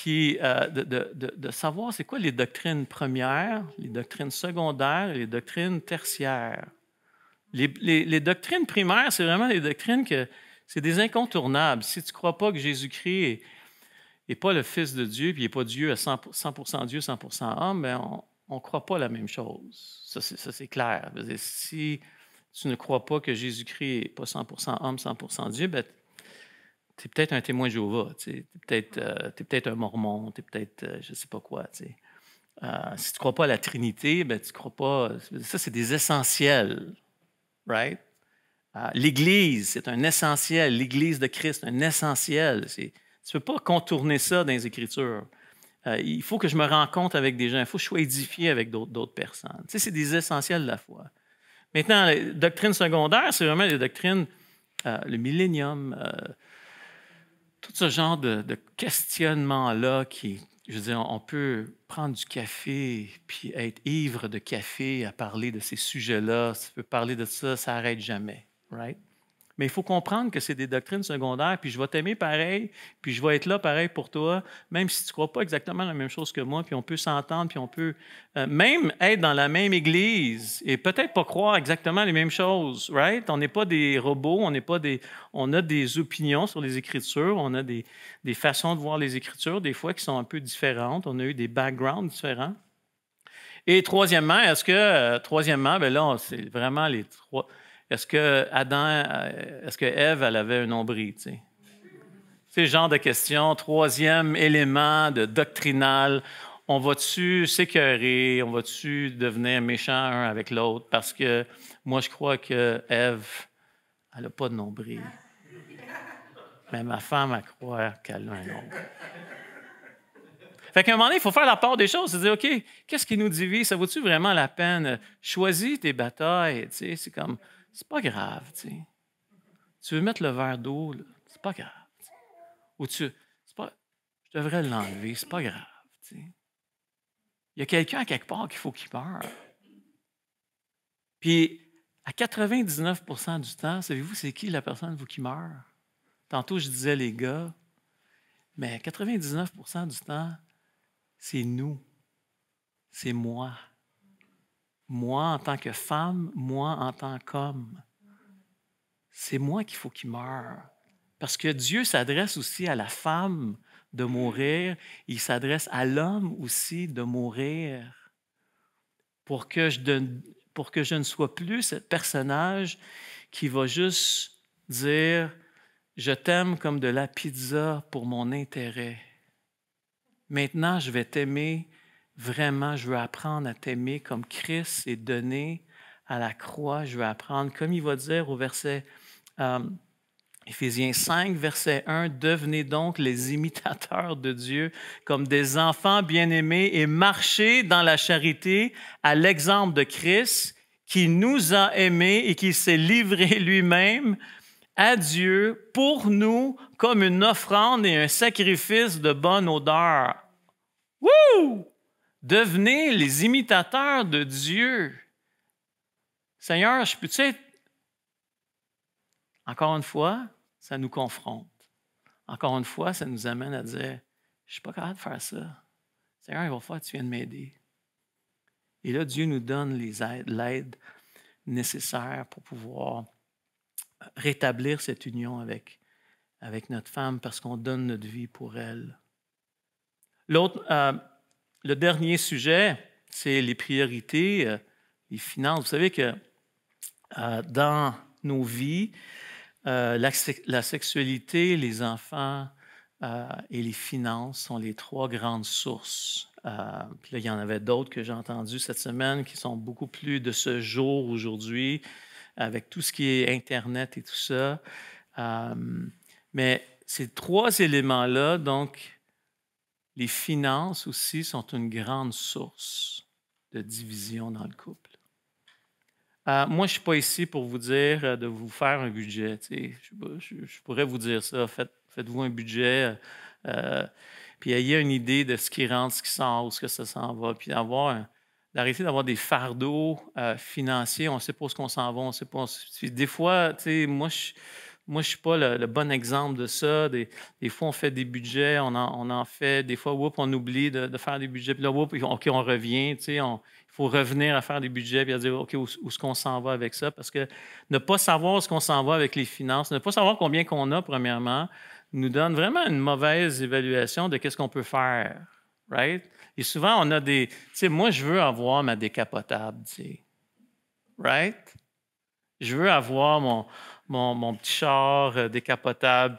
de savoir c'est quoi les doctrines premières, les doctrines secondaires et les doctrines tertiaires. Les doctrines primaires, c'est vraiment les doctrines que c'est des incontournables. Si tu ne crois pas que Jésus-Christ n'est pas le Fils de Dieu, puis il n'est pas Dieu à 100% Dieu, 100% homme, bien, on ne croit pas la même chose. Ça, c'est clair. Si tu ne crois pas que Jésus-Christ n'est pas 100% homme, 100% Dieu, bien, tu es peut-être un témoin de Jéhovah, tu es peut-être un mormon, tu es peut-être je ne sais pas quoi. Si tu ne crois pas à la Trinité, ben, tu ne crois pas. Ça, c'est des essentiels. Right? L'Église, c'est un essentiel. L'Église de Christ, un essentiel. Tu ne peux pas contourner ça dans les Écritures. Il faut que je me rencontre avec des gens. Il faut que je sois édifié avec d'autres personnes. Tu sais, c'est des essentiels de la foi. Maintenant, les doctrines secondaires, c'est vraiment les doctrines, le millénium, tout ce genre de questionnement-là qui, je veux dire, on peut prendre du café puis être ivre de café à parler de ces sujets-là. Si tu peux parler de ça, ça n'arrête jamais, right? Mais il faut comprendre que c'est des doctrines secondaires, puis je vais t'aimer pareil, puis je vais être là pareil pour toi, même si tu ne crois pas exactement la même chose que moi, puis on peut s'entendre, puis on peut même être dans la même église et peut-être pas croire exactement les mêmes choses, right? On n'est pas des robots, on a des opinions sur les Écritures, on a des façons de voir les Écritures, des fois qui sont un peu différentes, on a eu des backgrounds différents. Et troisièmement, ben là, c'est vraiment les trois. Est-ce que Ève, elle avait un nombril? C'est le genre de question. Troisième élément de doctrinal. On va-tu s'écœurer? On va-tu devenir méchant un avec l'autre? Parce que moi, je crois que Ève, elle n'a pas de nombril. Mais ma femme, elle croit qu'elle a un nombril. Fait qu'à un moment donné, il faut faire la part des choses. C'est dire, OK, qu'est-ce qui nous divise? Ça vaut-tu vraiment la peine? Choisis tes batailles. C'est comme... C'est pas grave, tu sais. Tu veux mettre le verre d'eau, là, c'est pas grave. T'sais. Ou je devrais l'enlever, c'est pas grave, tu sais. Il y a quelqu'un à quelque part qu'il faut qu'il meure. Puis, à 99% du temps, savez-vous c'est qui la personne vous qui meurt? Tantôt, je disais les gars, mais 99% du temps, c'est nous. C'est moi. Moi en tant que femme, moi en tant qu'homme. C'est moi qu'il faut qu'il meure. Parce que Dieu s'adresse aussi à la femme de mourir, il s'adresse à l'homme aussi de mourir pour que je ne sois plus ce personnage qui va juste dire « Je t'aime comme de la pizza pour mon intérêt. Maintenant, je vais t'aimer vraiment, je veux apprendre à t'aimer comme Christ est donné à la croix. Je veux apprendre, comme il va dire au verset Éphésiens 5, verset 1, « Devenez donc les imitateurs de Dieu comme des enfants bien-aimés et marchez dans la charité à l'exemple de Christ qui nous a aimés et qui s'est livré lui-même à Dieu pour nous comme une offrande et un sacrifice de bonne odeur. » Wouh! Devenez les imitateurs de Dieu. Seigneur, je peux-tu être... Encore une fois, ça nous confronte. Encore une fois, ça nous amène à dire, je ne suis pas capable de faire ça. Seigneur, il va falloir que tu viennes m'aider. Et là, Dieu nous donne l'aide nécessaire pour pouvoir rétablir cette union avec notre femme parce qu'on donne notre vie pour elle. Le dernier sujet, c'est les priorités, les finances. Vous savez que dans nos vies, la sexualité, les enfants et les finances sont les trois grandes sources. Puis là, il y en avait d'autres que j'ai entendues cette semaine qui sont beaucoup plus de ce jour aujourd'hui, avec tout ce qui est Internet et tout ça. Mais ces trois éléments-là, donc, les finances aussi sont une grande source de division dans le couple. Moi, je ne suis pas ici pour vous dire de vous faire un budget. Je pourrais vous dire ça, faites-vous un budget. puis ayez une idée de ce qui rentre, ce qui sort, où ce que ça s'en va, puis d'arrêter d'avoir des fardeaux financiers. On ne sait pas où on s'en va, on sait pas. Des fois, tu sais, moi, je ne suis pas le bon exemple de ça. Des fois, on fait des budgets, on en fait. Des fois, on oublie de faire des budgets. Puis là, OK, on revient. Tu sais, il faut revenir à faire des budgets puis à dire, OK, où est-ce qu'on s'en va avec ça? Parce que ne pas savoir où est-ce qu'on s'en va avec les finances, ne pas savoir combien qu'on a, premièrement, nous donne vraiment une mauvaise évaluation de qu'est-ce qu'on peut faire. Right? Et souvent, on a des... Tu sais, moi, je veux avoir ma décapotable, tu sais. Right? Je veux avoir mon petit char décapotable.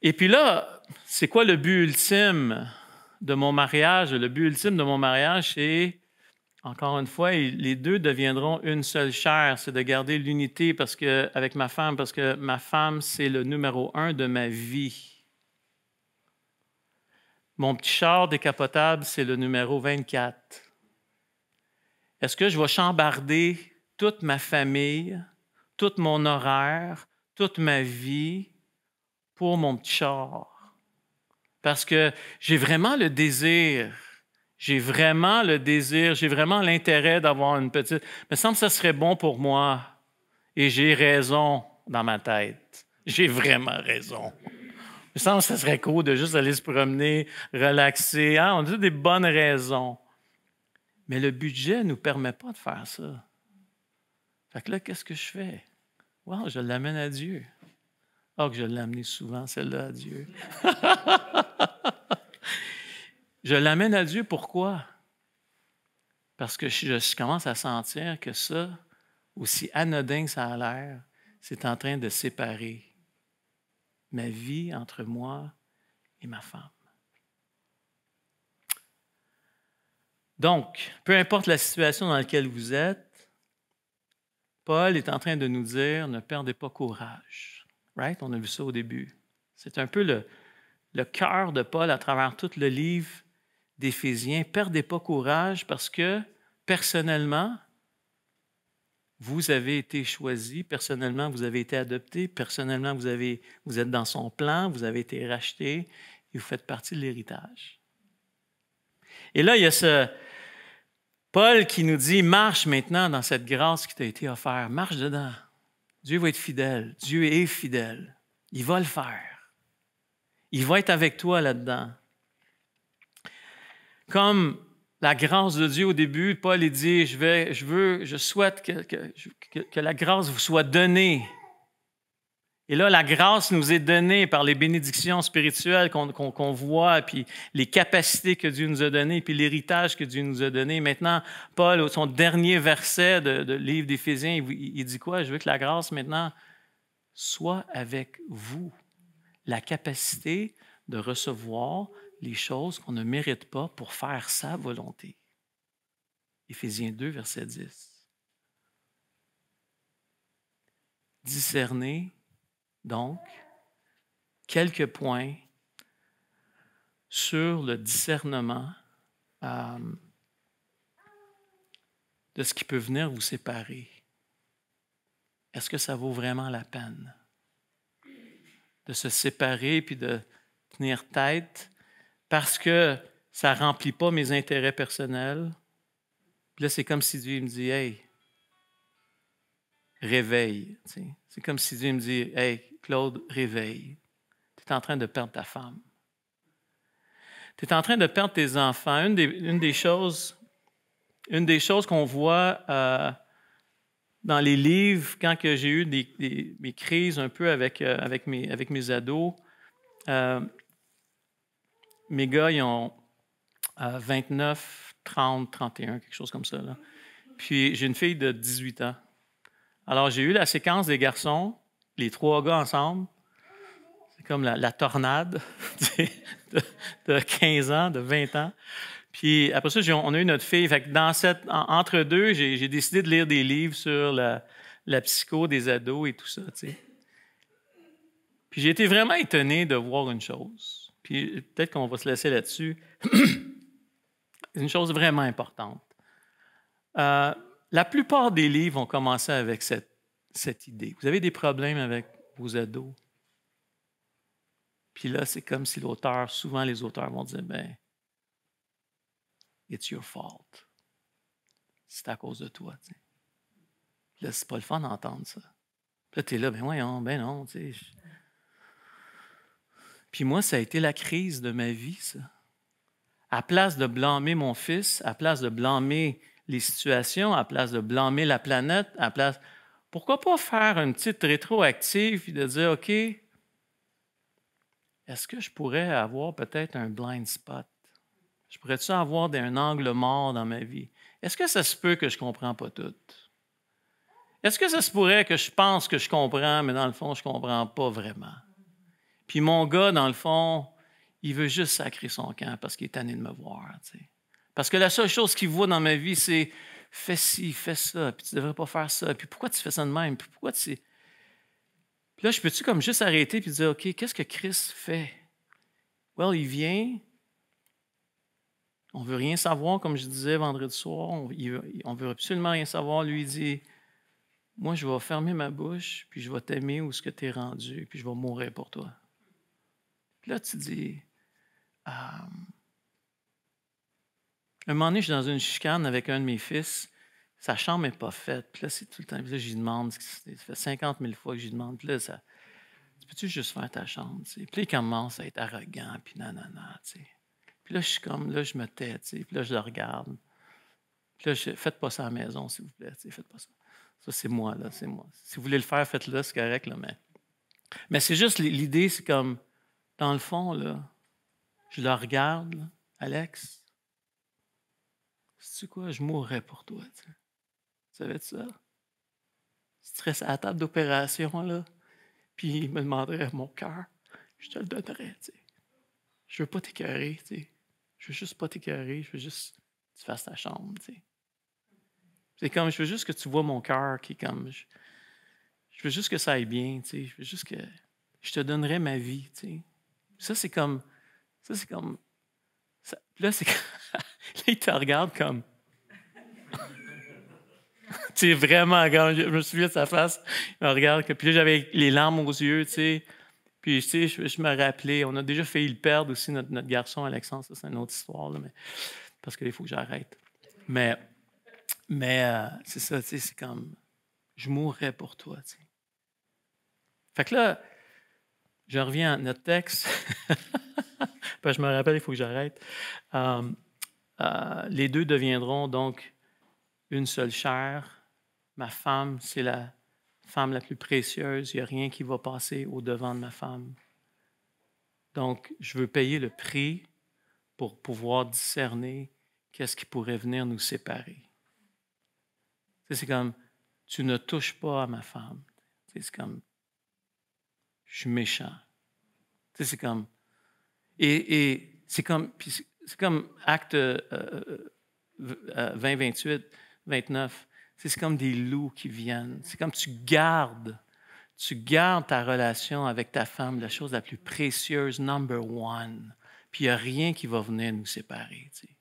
Et puis là, c'est quoi le but ultime de mon mariage? Le but ultime de mon mariage, c'est, encore une fois, les deux deviendront une seule chair. C'est de garder l'unité avec ma femme, parce que ma femme, c'est le numéro 1 de ma vie. Mon petit char décapotable, c'est le numéro 24. Est-ce que je vais chambarder toute ma famille, tout mon horaire, toute ma vie pour mon petit char? Parce que j'ai vraiment le désir, j'ai vraiment l'intérêt d'avoir une petite... Il me semble que ça serait bon pour moi. Et j'ai raison dans ma tête. J'ai vraiment raison. Il me semble que ça serait cool de juste aller se promener, relaxer. Hein? On a des bonnes raisons. Mais le budget ne nous permet pas de faire ça. Fait que là, qu'est-ce que je fais? Wow, je l'amène à Dieu. Oh, que je l'ai amené souvent, celle-là, à Dieu. Je l'amène à Dieu, pourquoi? Parce que je commence à sentir que ça, aussi anodin que ça a l'air, c'est en train de séparer ma vie entre moi et ma femme. Donc, peu importe la situation dans laquelle vous êtes, Paul est en train de nous dire, ne perdez pas courage. Right? On a vu ça au début. C'est un peu le cœur de Paul à travers tout le livre d'Éphésiens. Perdez pas courage parce que, personnellement, vous avez été choisi, personnellement, vous avez été adopté, personnellement, vous êtes dans son plan, vous avez été racheté et vous faites partie de l'héritage. Et là, il y a Paul qui nous dit, marche maintenant dans cette grâce qui t'a été offerte, marche dedans. Dieu va être fidèle, Dieu est fidèle, il va le faire. Il va être avec toi là-dedans. Comme la grâce de Dieu au début, Paul dit, je souhaite que la grâce vous soit donnée. Et là, la grâce nous est donnée par les bénédictions spirituelles qu'on voit, puis les capacités que Dieu nous a données, puis l'héritage que Dieu nous a donné. Maintenant, Paul, son dernier verset de livre d'Éphésiens, il dit quoi? Je veux que la grâce maintenant soit avec vous. La capacité de recevoir les choses qu'on ne mérite pas pour faire sa volonté. Éphésiens 2, verset 10. Discernez donc quelques points sur le discernement de ce qui peut venir vous séparer. Est-ce que ça vaut vraiment la peine de se séparer puis de tenir tête parce que ça ne remplit pas mes intérêts personnels? Puis là, c'est comme si Dieu me dit, « Hey, réveille. » C'est comme si Dieu me dit, « Hey, Claude, réveille. Tu es en train de perdre ta femme. Tu es en train de perdre tes enfants. » Une des choses qu'on voit dans les livres, quand que j'ai eu mes crises un peu avec mes ados, mes gars, ils ont 29, 30, 31, quelque chose comme ça. Là. Puis j'ai une fille de 18 ans. Alors, j'ai eu la séquence des garçons, les 3 gars ensemble. C'est comme la tornade de 15 ans, de 20 ans. Puis après ça, on a eu notre fille. Fait que entre deux, j'ai décidé de lire des livres sur la psycho des ados et tout ça. T'sais. Puis j'ai été vraiment étonné de voir une chose. Puis peut-être qu'on va se laisser là-dessus. Une chose vraiment importante. La plupart des livres ont commencé avec cette idée. Vous avez des problèmes avec vos ados? Puis là, c'est comme si l'auteur, souvent les auteurs vont dire, ben, it's your fault. C'est à cause de toi. Tu sais. Puis là, c'est pas le fun d'entendre ça. Puis là, tu es là, ben voyons, ben non. Tu sais. Puis moi, ça a été la crise de ma vie, ça. À place de blâmer mon fils, à place de blâmer les situations, à place de blâmer la planète, pourquoi pas faire une petite rétroactive et de dire, OK, est-ce que je pourrais avoir peut-être un blind spot? Je pourrais-tu avoir un angle mort dans ma vie? Est-ce que ça se peut que je ne comprends pas tout? Est-ce que ça se pourrait que je pense que je comprends, mais dans le fond, je ne comprends pas vraiment? Puis mon gars, dans le fond, il veut juste sacrer son camp parce qu'il est tanné de me voir. Tu sais. Parce que la seule chose qu'il voit dans ma vie, c'est fais ci, fais ça, puis tu ne devrais pas faire ça, puis pourquoi tu fais ça de même, puis pourquoi tu. Puis là, je peux-tu comme juste arrêter et dire, OK, qu'est-ce que Christ fait? Well, il vient. On ne veut rien savoir, comme je disais vendredi soir. On ne veut absolument rien savoir. Lui, il dit, moi, je vais fermer ma bouche, puis je vais t'aimer où ce que tu es rendu, puis je vais mourir pour toi. Puis là, tu dis, un moment donné, je suis dans une chicane avec un de mes fils. Sa chambre n'est pas faite. Puis là, c'est tout le temps. Puis là, j'y demande. Ça fait 50 000 fois que j'y demande. Puis là, peux-tu juste faire ta chambre? T'sais? Puis là, il commence à être arrogant. Puis nanana. T'sais. Puis là, je suis comme, là, je me tais. T'sais. Puis là, je le regarde. Puis là, faites pas ça à la maison, s'il vous plaît. T'sais. Faites pas ça. Ça, c'est moi, là. C'est moi. Si vous voulez le faire, faites-le. C'est correct, là. Mais c'est juste l'idée, c'est comme, dans le fond, là, je le regarde, là, Alex. Sais-tu quoi? Je mourrais pour toi. Tu savais ça? Si tu serais à la table d'opération, là, puis il me demanderait mon cœur, je te le donnerais. Tu sais. Je veux pas t'écœurer. Tu sais. Je veux juste pas t'écœurer. Je veux juste que tu fasses ta chambre. Tu sais. C'est comme, je veux juste que tu vois mon cœur qui est comme. Je veux juste que ça aille bien. Tu sais. Je veux juste que je te donnerais ma vie. Tu sais. Ça, c'est comme. Ça, c'est comme. Ça, là, c'est. Là, il te regarde comme. Tu sais, vraiment, quand je me souviens de sa face, il me regarde. Puis là, j'avais les larmes aux yeux, tu sais. Puis, tu sais, je me rappelais, on a déjà failli le perdre aussi, notre garçon Alexandre, ça, c'est une autre histoire, là, mais, parce qu'il faut que j'arrête. Mais c'est ça, tu sais, c'est comme, je mourrais pour toi, tu sais. Fait que là, je reviens à notre texte. Puis je me rappelle, il faut que j'arrête. Les deux deviendront donc une seule chair. Ma femme, c'est la femme la plus précieuse. Il n'y a rien qui va passer au-devant de ma femme. Donc, je veux payer le prix pour pouvoir discerner qu'est-ce qui pourrait venir nous séparer. C'est comme, tu ne touches pas à ma femme. C'est comme, je suis méchant. C'est comme, et c'est comme acte 20, 28, 29. C'est comme des loups qui viennent. C'est comme tu gardes ta relation avec ta femme, la chose la plus précieuse, number one. Puis il n'y a rien qui va venir nous séparer. Tu sais.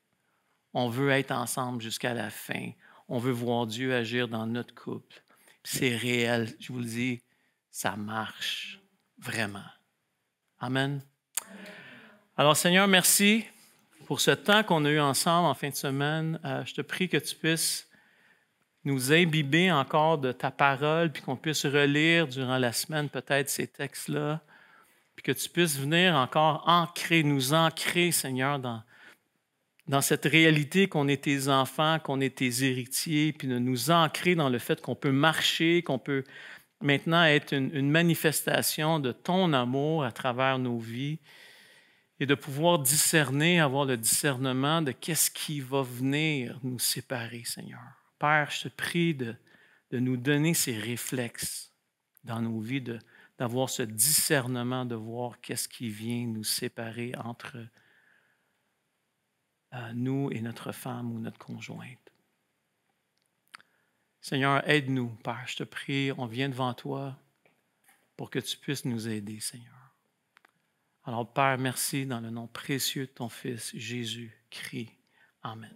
On veut être ensemble jusqu'à la fin. On veut voir Dieu agir dans notre couple. Puis c'est réel, je vous le dis, ça marche vraiment. Amen. Alors Seigneur, merci pour ce temps qu'on a eu ensemble en fin de semaine. Je te prie que tu puisses nous imbiber encore de ta parole, puis qu'on puisse relire durant la semaine peut-être ces textes-là, puis que tu puisses venir encore nous ancrer, Seigneur, dans cette réalité qu'on est tes enfants, qu'on est tes héritiers, puis de nous ancrer dans le fait qu'on peut marcher, qu'on peut maintenant être une manifestation de ton amour à travers nos vies, et de pouvoir discerner, avoir le discernement de qu'est-ce qui va venir nous séparer, Seigneur. Père, je te prie de nous donner ces réflexes dans nos vies, d'avoir ce discernement, de voir qu'est-ce qui vient nous séparer entre nous et notre femme ou notre conjointe. Seigneur, aide-nous, Père, je te prie, on vient devant toi pour que tu puisses nous aider, Seigneur. Alors, Père, merci dans le nom précieux de ton Fils, Jésus-Christ. Amen.